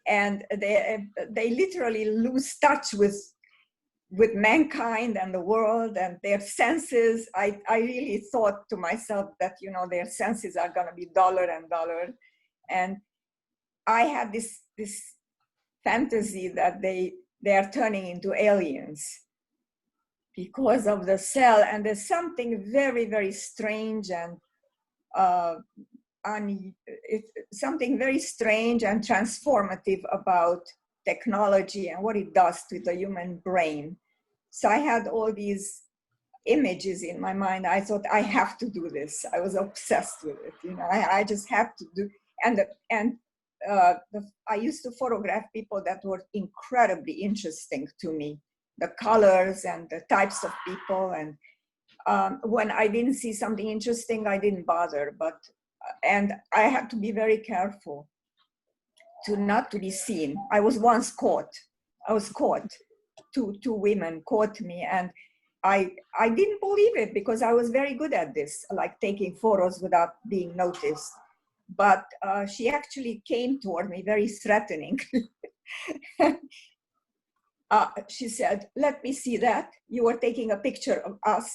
And they literally lose touch with mankind and the world and their senses. I really thought to myself that, you know, their senses are going to be duller and duller. And I had this fantasy that they are turning into aliens because of the cell. And there's something very, very strange and something very strange and transformative about technology and what it does to the human brain. So I had all these images in my mind. I thought, I have to do this. I was obsessed with it. You know, I just have to do. I used to photograph people that were incredibly interesting to me, the colors and the types of people. And when I didn't see something interesting, I didn't bother. And I had to be very careful not to be seen. I was once caught. Two women caught me, and I didn't believe it because I was very good at this, like taking photos without being noticed. But she actually came toward me very threatening. She said, "Let me see that. You were taking a picture of us."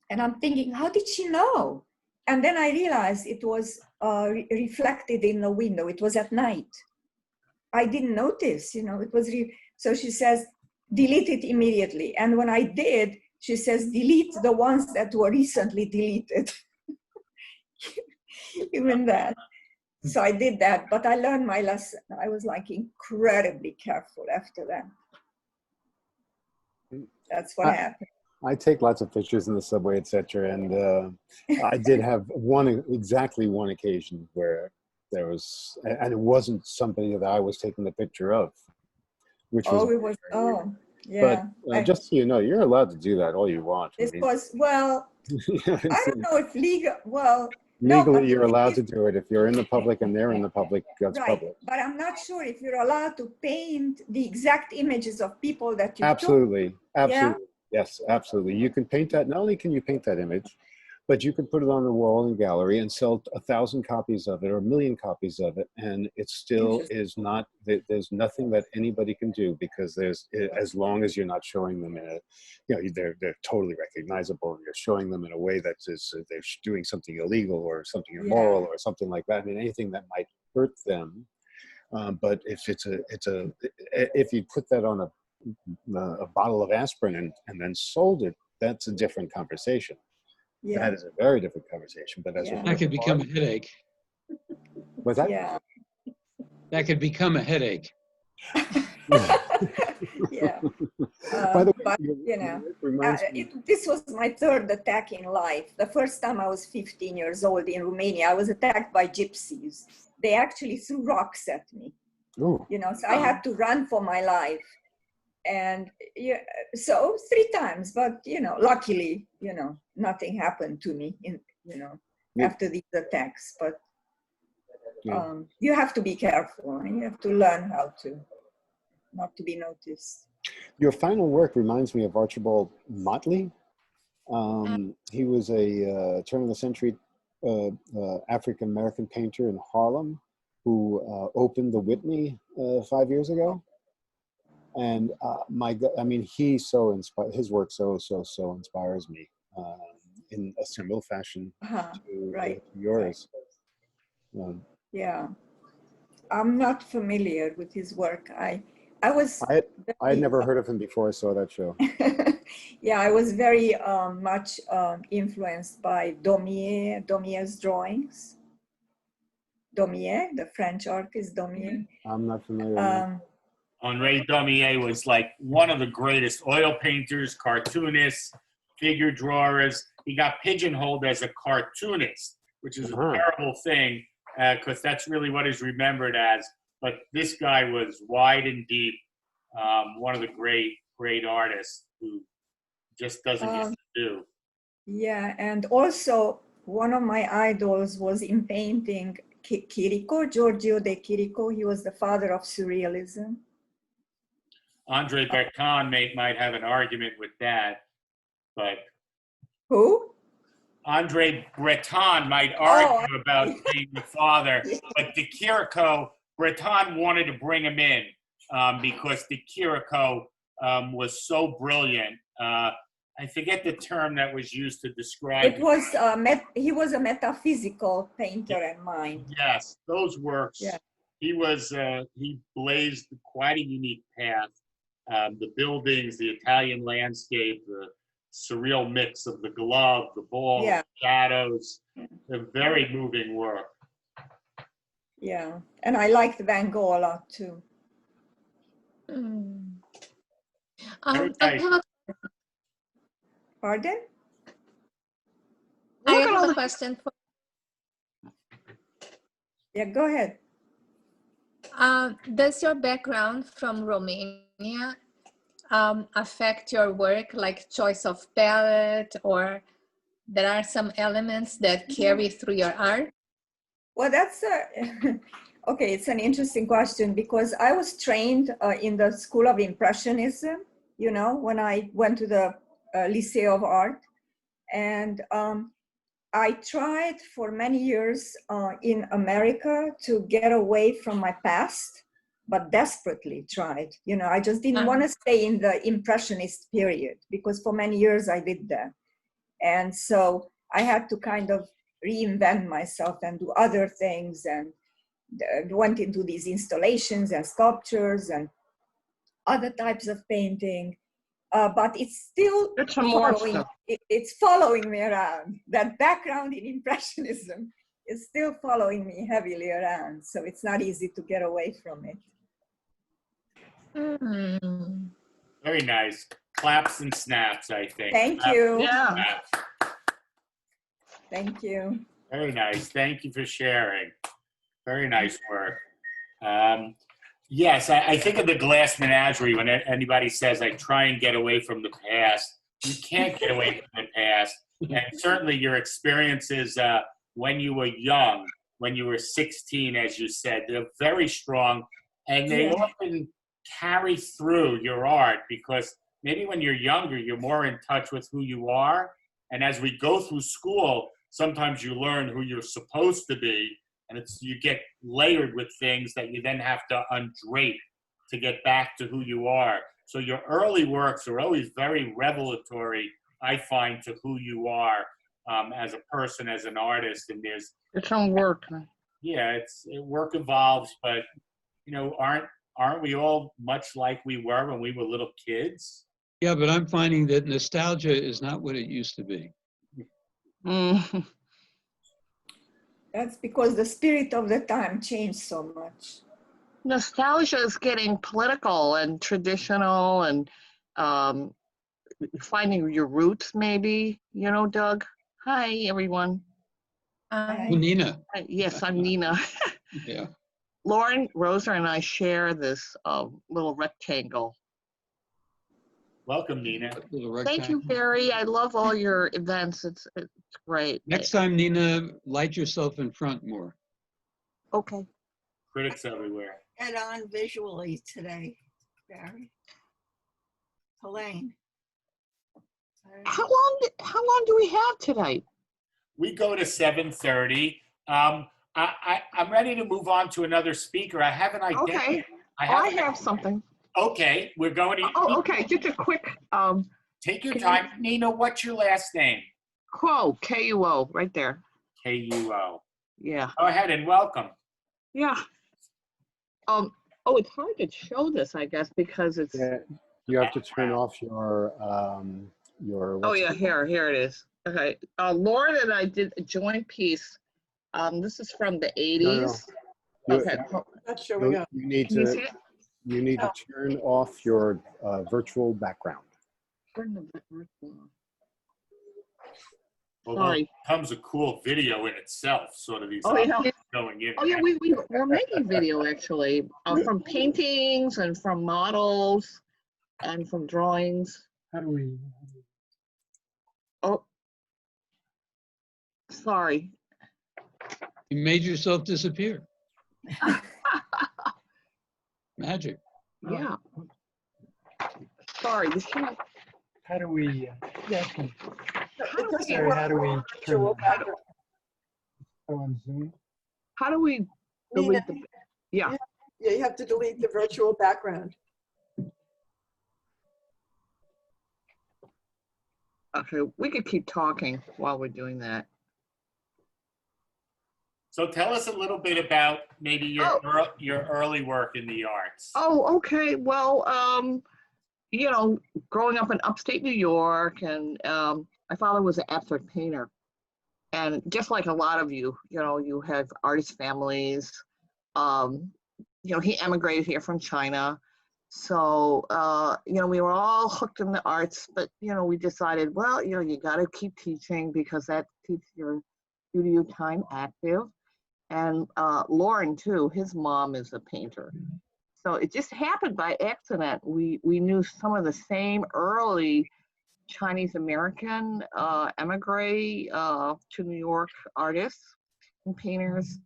And I'm thinking, how did she know? And then I realized it was reflected in the window. It was at night. I didn't notice, you know, it was, so she says, delete it immediately. And when I did, she says, delete the ones that were recently deleted. Even that. So I did that, but I learned my lesson. I was like incredibly careful after that. That's what happened. I take lots of pictures in the subway, etc. And I did have exactly one occasion where there was, and it wasn't somebody that I was taking the picture of, which was. Oh, it was, oh, But yeah. just so you know, you're allowed to do that all you want. This was, well, I don't know if legal, well, no, legally, but you're allowed to do it if you're in the public and they're in the public. That's right, public. but I'm not sure if you're allowed to paint the exact images of people that you Absolutely, took. absolutely, yes, absolutely. You can paint that. Not only can you paint that image, but you can put it on the wall in a gallery and sell 1,000 copies of it or 1,000,000 copies of it, and it still is not. There's nothing that anybody can do because as long as you're not showing them in a, they're totally recognizable and you're showing them in a way that is they're doing something illegal or something immoral or something like that. I mean, anything that might hurt them. But if if you put that on a bottle of aspirin and then sold it, that's a different conversation. Yeah. That is a very different conversation. But as that could become a headache. Was that? Yeah. That could become a headache. Yeah. By the way, but this was my third attack in life. The first time I was 15 years old in Romania, I was attacked by gypsies. They actually threw rocks at me. Ooh. So I had to run for my life. And so 3 times, but luckily, nothing happened to me after these attacks. But you have to be careful and you have to learn how to not to be noticed. Your final work reminds me of Archibald Motley. He was a turn of the century African-American painter in Harlem who opened the Whitney 5 years ago. And I mean, he's so inspired. His work so inspires me in a similar fashion to yours. Yeah, I'm not familiar with his work. I had never heard of him before I saw that show. Yeah, I was very much influenced by Daumier's drawings. Daumier, the French artist Daumier. I'm not familiar. Henri Daumier was like one of the greatest oil painters, cartoonists, figure drawers. He got pigeonholed as a cartoonist, which is a terrible thing because that's really what he's remembered as. But this guy was wide and deep, one of the great artists who just doesn't get to do. Yeah, and also one of my idols was in painting Chirico, Giorgio de Chirico. He was the father of surrealism. Andre Breton might have an argument with that, but who? Andre Breton might argue about being the father, but de Chirico, Breton wanted to bring him in because de Chirico was so brilliant. I forget the term that was used to describe. It was he was a metaphysical painter and mind. Yes, those works. Yeah. He blazed quite a unique path. The buildings, the Italian landscape, the surreal mix of the glove, the ball, the shadows, a very moving work. Yeah, and I liked Van Gogh a lot too. Pardon? I have a question for. Yeah, go ahead. Does your background from Romania affect your work, like choice of palette, or there are some elements that carry through your art? Well, that's okay. It's an interesting question because I was trained in the School of Impressionism, when I went to the Lycée of Art. And I tried for many years in America to get away from my past, but desperately tried. I just didn't want to stay in the Impressionist period because for many years I did that. And so I had to kind of reinvent myself and do other things, and went into these installations and sculptures and other types of painting. But it's still it's following me around. That background in Impressionism is still following me heavily around. So it's not easy to get away from it. Very nice. Claps and snaps, I think. Thank Claps you. and Yeah. snaps. Thank you. Very nice. Thank you for sharing. Very nice work. Yes, I think of the glass menagerie when anybody says, I try and get away from the past. You can't get away from the past. And certainly your experiences when you were young, when you were 16, as you said, they're very strong. And they Yeah. often carry through your art because maybe when you're younger, you're more in touch with who you are. And as we go through school, sometimes you learn who you're supposed to be. And you get layered with things that you then have to undrape to get back to who you are. So your early works are always very revelatory, I find, to who you are as a person, as an artist. And there's It's on work. work evolves, but aren't we all much like we were when we were little kids? Yeah, but I'm finding that nostalgia is not what it used to be. Mm. That's because the spirit of the time changed so much. Nostalgia is getting political and traditional and finding your roots, maybe, Doug. Hi, everyone. Oh, Nina. Yes, I'm Nina. Yeah. Lauren, Rosa, and I share this little rectangle. Welcome, Nina. Thank you, Barry. I love all your events. It's great. Next time, Nina, light yourself in front more. Okay. Critics everywhere. Get on visually today, Barry. Helene. How long do we have tonight? We go to 7:30. I'm ready to move on to another speaker. I haven't identified. Okay. I have something. Okay, we're going to. Oh, okay. Just a quick. Take your time, Nina. What's your last name? Kuo, K-U-O, right there. K-U-O. Yeah. Go ahead and welcome. Yeah. Oh, it's hard to show this, I guess, because it's. Yeah, you have to turn off your Oh yeah, here it is. Okay. Lauren and I did a joint piece. This is from the 80s. No. Okay. Not showing up. You need Can you to. see it? You need to turn off your virtual background. Although Sorry. it becomes a cool video in itself, sort of these Oh, yeah. going in. Oh yeah, we're making video actually from paintings and from models and from drawings. How do we? Oh, sorry. You made yourself disappear. Magic. Yeah. Sorry, this can't. How do we? Yeah. Sorry, How do we turn on Zoom? How do we delete the? Yeah. Yeah, you have to delete the virtual background. Okay, we could keep talking while we're doing that. So tell us a little bit about maybe your early work in the arts. Oh, okay. Well, growing up in upstate New York, and my father was an abstract painter. And just like a lot of you, you have artist families. He emigrated here from China. So, we were all hooked in the arts, but, we decided, well, you got to keep teaching because that keeps your studio time active. And Lauren, too, his mom is a painter. So it just happened by accident. We knew some of the same early Chinese American emigre to New York artists and painters,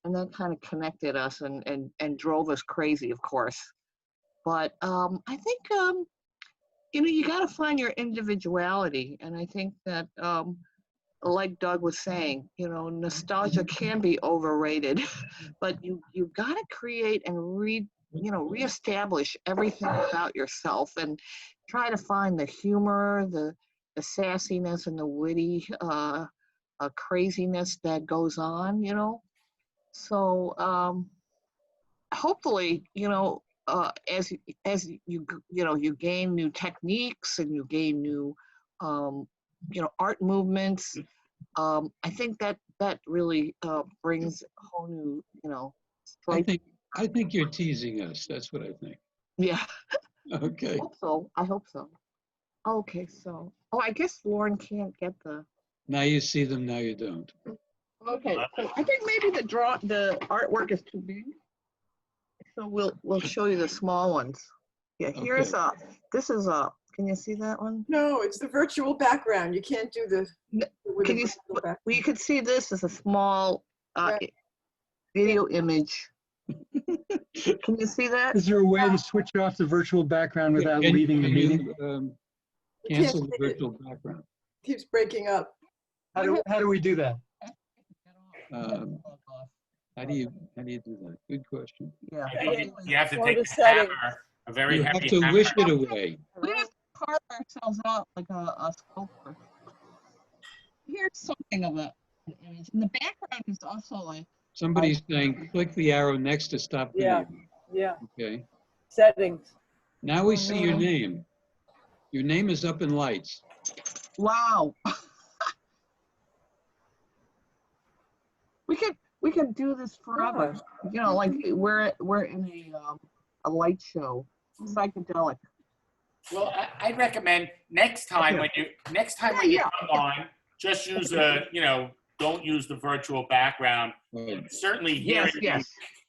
and that kind of connected us and drove us crazy, of course. But I think you got to find your individuality, and I think that like Doug was saying, nostalgia can be overrated, but you got to create and reestablish everything about yourself and try to find the humor, the sassiness and the witty craziness that goes on, So hopefully, as you gain new techniques and you gain new, art movements, I think that really brings a whole new, I think you're teasing us. That's what I think. Yeah. Okay. I hope so. Okay, so, oh, I guess Lauren can't get the, Now you see them, now you don't. okay, so I think maybe the artwork is too big. So we'll show you the small ones. Yeah, here's this is can you see that one? No, it's the virtual background. You can't do the. with Can the you, virtual background. well, you could see this as a small Right. video image. Can you see that? Is there a way to switch off the virtual background without Can- leaving the can meeting? you, You cancel can't the see it. virtual background. Keeps breaking up. How do we do that? How do you do that? Good question. Yeah. I think you have to Go take to a settings. hammer, a very You have heavy to hammer. wish it away. We have to carve ourselves out like a sculptor. Here's something of an image. And the background is also like. Somebody's saying, click the arrow next to stop Yeah. video. Yeah, Okay. settings. Now we Oh, see your no. name. Your name is up in lights. Wow. We could do this forever. You know, like we're in a light show, psychedelic. Well, I'd recommend next time when you come on, just use don't use the virtual background. Right. Certainly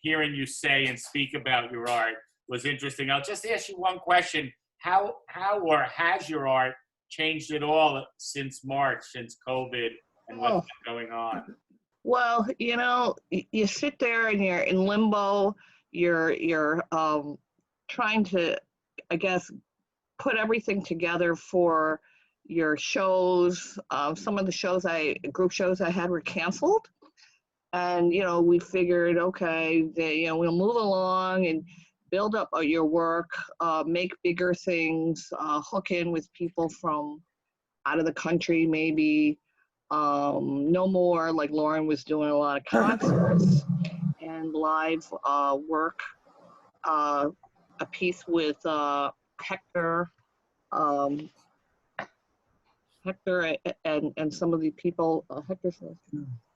hearing you say and speak about your art was interesting. I'll just ask you one question. How or has your art changed at all since March, since COVID and what's been going on? Well, you know, you sit there and you're in limbo. You're trying to, I guess, put everything together for your shows. Some of the group shows I had were canceled. And, you know, we figured, okay, we'll move along and build up your work, make bigger things, hook in with people from out of the country, maybe. No more, like Lauren was doing a lot of concerts and live work. A piece with Hector, and some of the people, Hector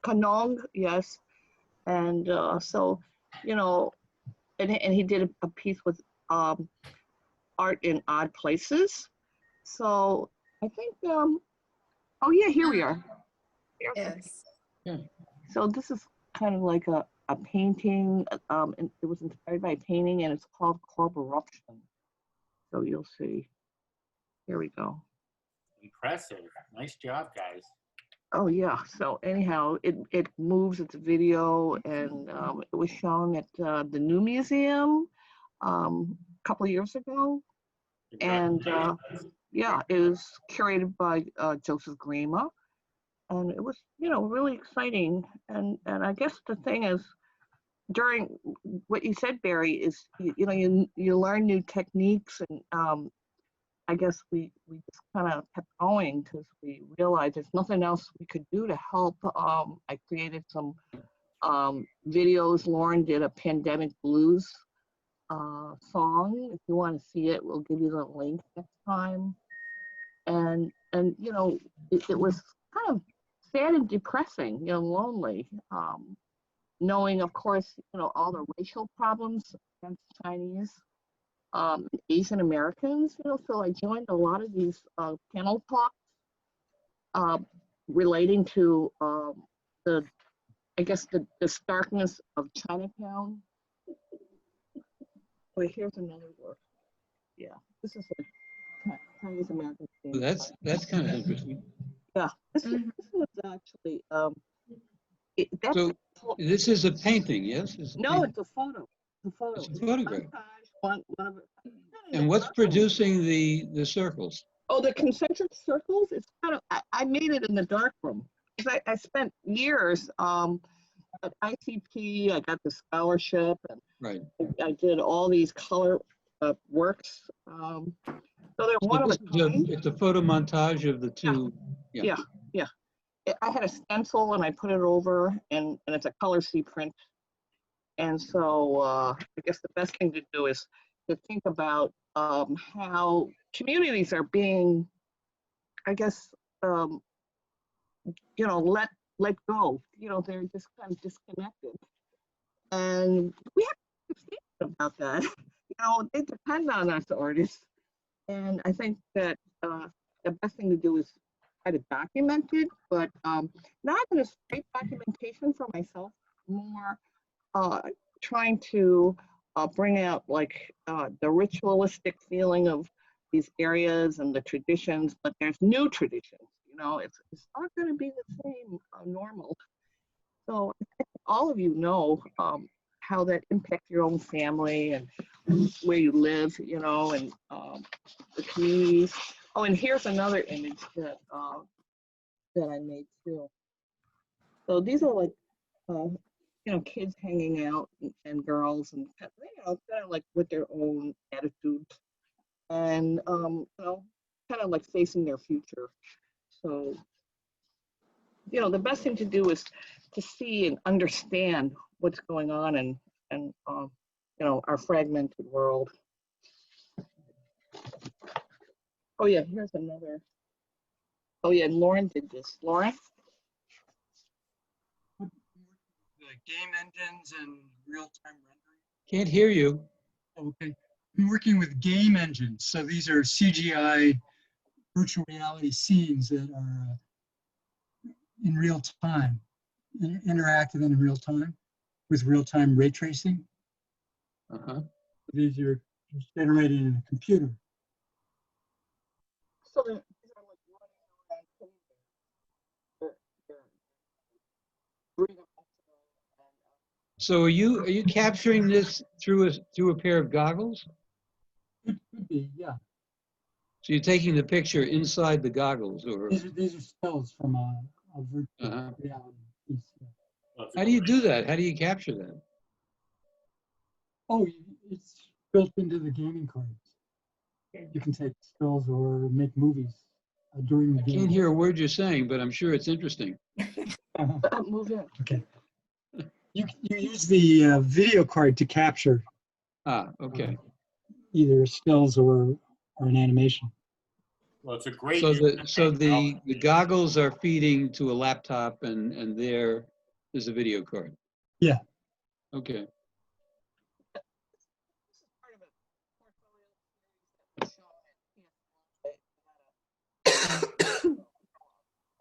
Kanong, yes. And so, you know, and he did a piece with art in odd places. So I think, oh yeah, here we are. Yes. So this is kind of like a painting. And it was inspired by a painting, and it's called Corruption. So you'll see. Here we go. Impressive. Nice job, guys. Oh yeah. So anyhow, it moves. It's a video, and it was shown at the New Museum a couple of years ago, and yeah, it was curated by Joseph Grima. And it was, you know, really exciting. And I guess the thing is, during what you said, Barry, is you learn new techniques, and I guess we just kind of kept going because we realized there's nothing else we could do to help. I created some videos. Lauren did a pandemic blues song. If you want to see it, we'll give you the link next time. And you know, it was kind of sad and depressing, you know, lonely, knowing, of course, you know, all the racial problems against Chinese, Asian Americans, you know, so I joined a lot of these panel talks relating to I guess the starkness of Chinatown. Wait, here's another work. Yeah, this is a Chinese American thing. That's kind of interesting. Yeah, this was actually that's So this is a painting, yes? It's a photo. It's a photo. It's a photograph. One of it. And what's producing the circles? Oh, the concentric circles. It's kind of I made it in the darkroom because I spent years at ICP. I got the scholarship, and Right. I did all these color works. So they're one of a kind. It's a photo montage of the two. Yeah. I had a stencil and I put it over, and it's a color C print. And so I guess the best thing to do is to think about how communities are being, I guess, you know, let go. You know, they're just kind of disconnected. And we have to think about that. You know, they depend on us artists. And I think that the best thing to do is try to document it, but not in a straight documentation for myself, more trying to bring out like the ritualistic feeling of these areas and the traditions, but there's new traditions, you know, it's not going to be the same normal. So I think all of you know how that impacts your own family and where you live, you know, and the communities. Oh, and here's another image that that I made too. So these are like, you know, kids hanging out and girls and, you know, kind of like with their own attitudes and, you know, kind of like facing their future. So, you know, the best thing to do is to see and understand what's going on and you know, our fragmented world. Oh yeah, here's another. Oh yeah, and Lauren did this. Lauren? The game engines and real-time rendering. Can't hear you. Okay. I'm working with game engines. So these are CGI virtual reality scenes that are in real time, interactive and in real time with real-time ray tracing. These are generated in a computer. So these are like running around. So are you capturing this through a pair of goggles? Could be, yeah. So you're taking the picture inside the goggles, or These are stills from a virtual reality piece. how do you do that? How do you capture that? Oh, it's built into the gaming cards. You can take stills or make movies during the I game. can't hear a word you're saying, but I'm sure it's interesting. Move in. Okay. You use the video card to capture. Okay. Either stills or an animation. Well, it's a great. So the goggles are feeding to a laptop, and there is a video card. Yeah. Okay.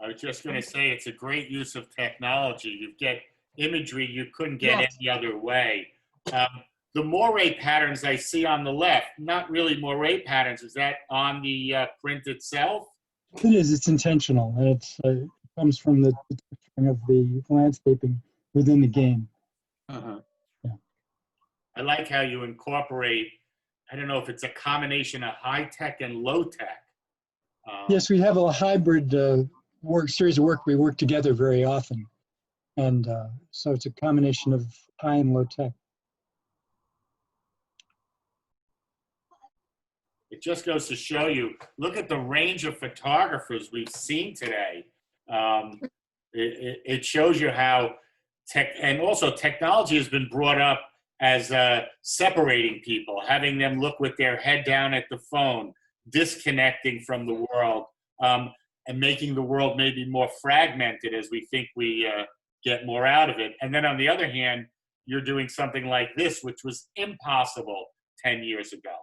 I was just going to say it's a great use of technology. You get imagery you couldn't get any other way. The moire patterns I see on the left, not really moire patterns. Is that on the print itself? It is. It's intentional. It comes from the texturing of the landscaping within the game. Yeah. I like how you incorporate, I don't know if it's a combination of high tech and low tech. Yes, we have a hybrid series of work. We work together very often. And so it's a combination of high and low tech. It just goes to show you, look at the range of photographers we've seen today. It shows you how and also technology has been brought up as separating people, having them look with their head down at the phone, disconnecting from the world, and making the world maybe more fragmented as we think we get more out of it. And then on the other hand, you're doing something like this, which was impossible 10 years ago.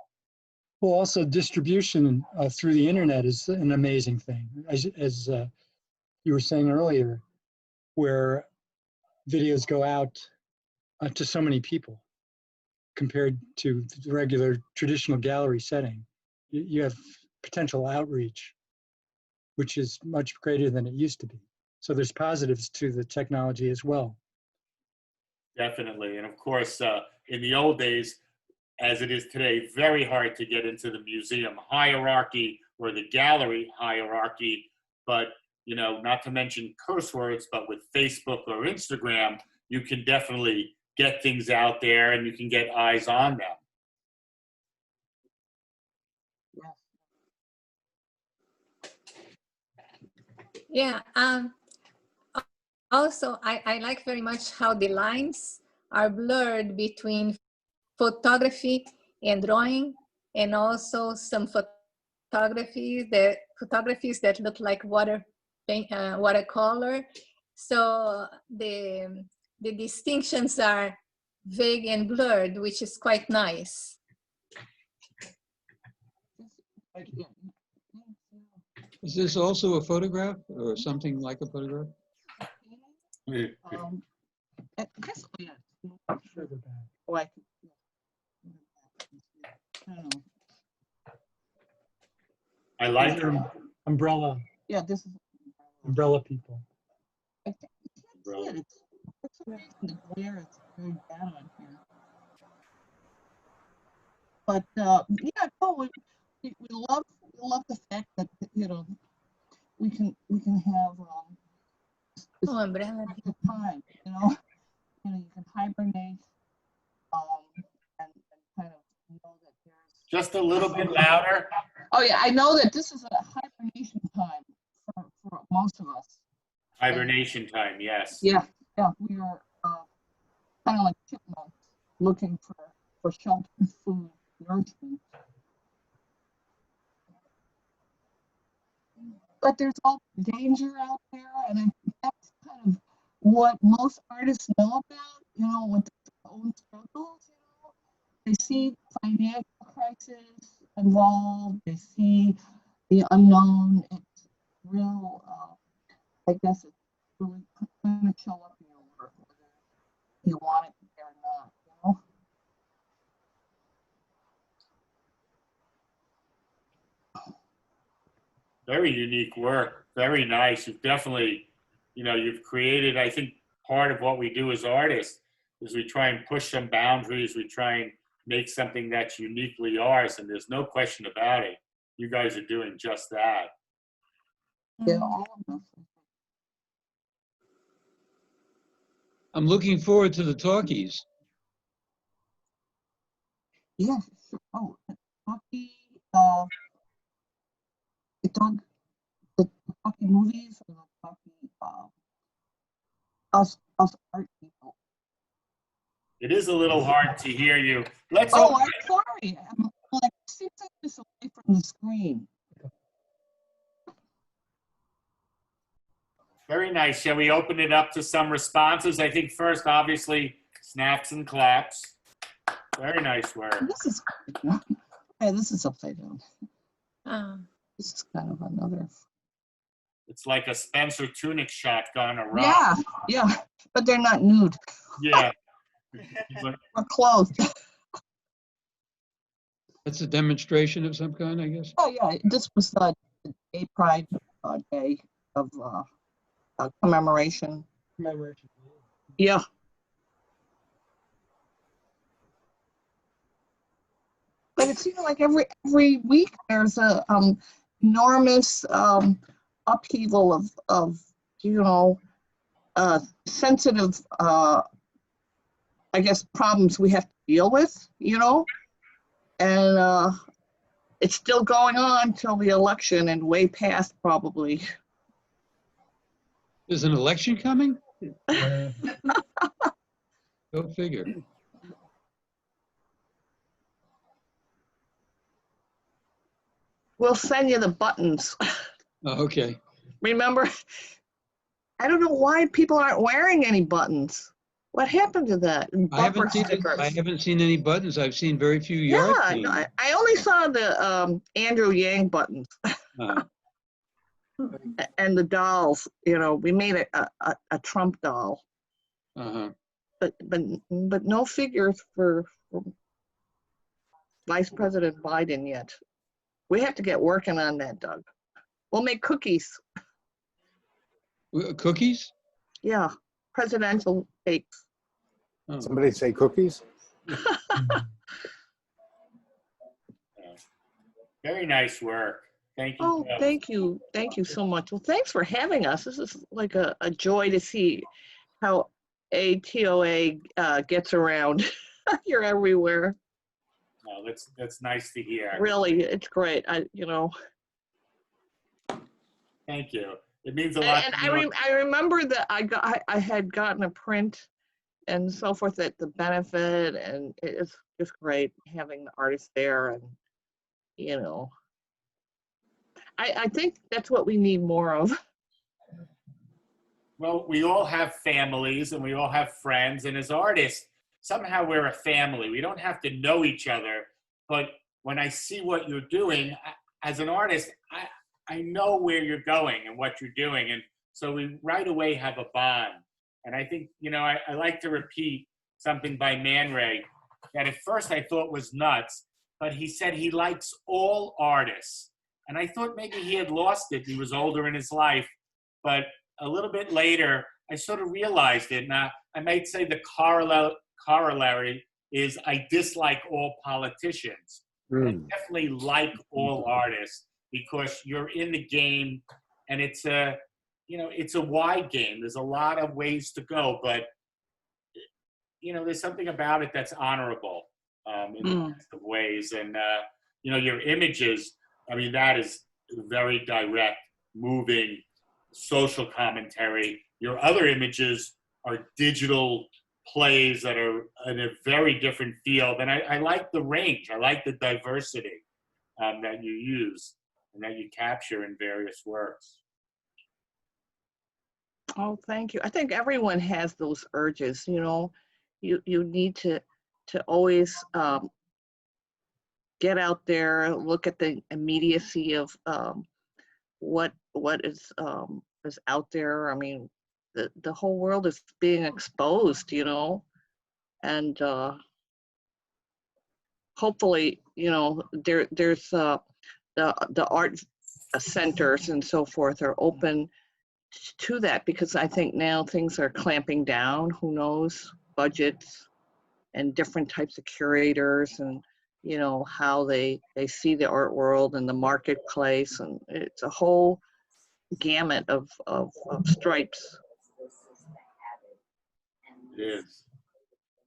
Well, also distribution through the internet is an amazing thing. As you were saying earlier, where videos go out to so many people compared to the regular traditional gallery setting. You have potential outreach, which is much greater than it used to be. So there's positives to the technology as well. Definitely. And of course, in the old days, as it is today, very hard to get into the museum hierarchy or the gallery hierarchy. But, you know, not to mention curse words, but with Facebook or Instagram, you can definitely get things out there and you can get eyes on them. Yeah. Also, I like very much how the lines are blurred between photography and drawing, and also some photographies that look like watercolor. So the distinctions are vague and blurred, which is quite nice. Is this also a photograph or something like a photograph? I guess, yeah. Further back. Oh, I don't know. I like These are umbrella, Yeah, this is. umbrella people. I think you can't see it. It's, for some reason, the glare is very bad on here. But yeah, no, we love the fact that, you know, we can have this Oh, umbrella. the time, you know, you can hibernate, and kind of know that there's. just a little bit louder. Oh yeah, I know that this is a hibernation time for most of us. Hibernation time, yes. Yeah, we are kind of like chipmunks looking for shelter, food, nourishment. But there's all danger out there, and I think that's kind of what most artists know about, you know, with their own struggles, you know. They see financial crisis involved, they see the unknown. It's real, I guess it's really going to show up in your work, whether you want it or not, you know. Very unique work. Very nice. You've definitely, you know, you've created, I think part of what we do as artists is we try and push some boundaries. We try and make something that's uniquely ours. And there's no question about it. You guys are doing just that. Yeah, all of us. I'm looking forward to the talkies. Yeah, sure. Oh, Bucky, the Bucky movies, or the Bucky, us art people. It is a little hard to hear you. Let's Oh, open I'm sorry. I'm like 6 inches away from the screen. Very nice. Shall we open it up to some responses? I think first, obviously, snaps and claps. Very nice work. This is, yeah, this is upside down. This is kind of another. It's like a Spencer tunic shot gone awry. Yeah, but they're not nude. Yeah. Or clothed. That's a demonstration of some kind, I guess. Oh yeah, this was the Gay Pride Day of commemoration. Commemoration. Yeah. But it seems like every week there's a enormous upheaval of you know sensitive I guess problems we have to deal with, you know, and it's still going on till the election and way past probably. There's an election coming? Go figure. We'll send you the buttons. Oh, okay. Remember, I don't know why people aren't wearing any buttons. What happened to that? I haven't seen any buttons. I've seen very few yard Yeah, themes. I only saw the Andrew Yang buttons. And the dolls, you know, we made a Trump doll. But no figures for Vice President Biden yet. We have to get working on that, Doug. We'll make cookies. Cookies? Yeah, presidential cakes. Oh. Somebody say cookies? Very nice work. Thank you. Oh, both. thank you. Thank you so much. Well, thanks for having us. This is like a joy to see how ATOA gets around. You're everywhere. No, that's nice to hear. Really, it's great. You know. Thank you. It means a lot. And I remember that I had gotten a print and so forth at the benefit, and it's just great having the artists there, and you know. I think that's what we need more of. Well, we all have families and we all have friends, and as artists, somehow we're a family. We don't have to know each other, but when I see what you're doing as an artist, I know where you're going and what you're doing. And so we right away have a bond. And I think, I like to repeat something by Man Ray that at first I thought was nuts, but he said he likes all artists. And I thought maybe he had lost it. He was older in his life. But a little bit later, I sort of realized it. Now, I might say the corollary is I dislike all politicians. I definitely like all artists because you're in the game and it's a wide game. There's a lot of ways to go, but there's something about it that's honorable in the best of ways. And, your images, that is very direct, moving, social commentary. Your other images are digital plays that are in a very different field. And I like the range. I like the diversity that you use and that you capture in various works. Oh, thank you. I think everyone has those urges, you need to always get out there, look at the immediacy of what is out there. The whole world is being exposed, and hopefully, there's the art centers and so forth are open to that, because I think now things are clamping down. Who knows, budgets and different types of curators and how they see the art world and the marketplace, and it's a whole gamut of stripes. It is.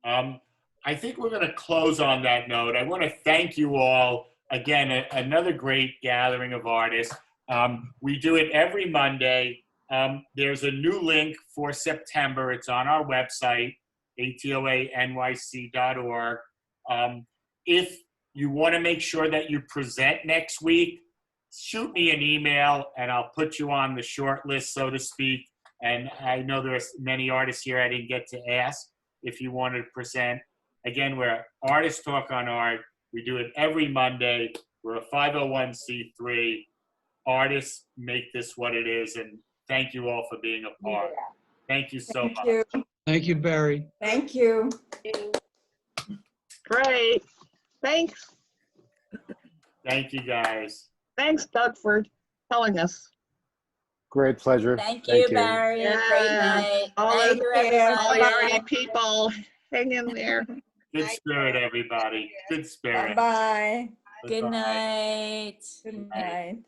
I think we're going to close on that note. I want to thank you all. Again, another great gathering of artists. We do it every Monday. There's a new link for September. It's on our website, atoanyc.org. If you want to make sure that you present next week, shoot me an email and I'll put you on the short list, so to speak. And I know there's many artists here I didn't get to ask if you wanted to present. Again, we're Artists Talk on Art. We do it every Monday. We're a 501c3. Artists make this what it is. And thank you all for being a part. Thank you so much. you. Thank you, Barry. Thank you. Great. Thanks. Thank you, guys. Thanks, Doug, for telling us. Great pleasure. Thank you, Barry. Yeah. Great night. All Thank the- you, everybody. All the arty people, hang in there. Good spirit, everybody. Good spirit. Bye-bye. Good night. Good night.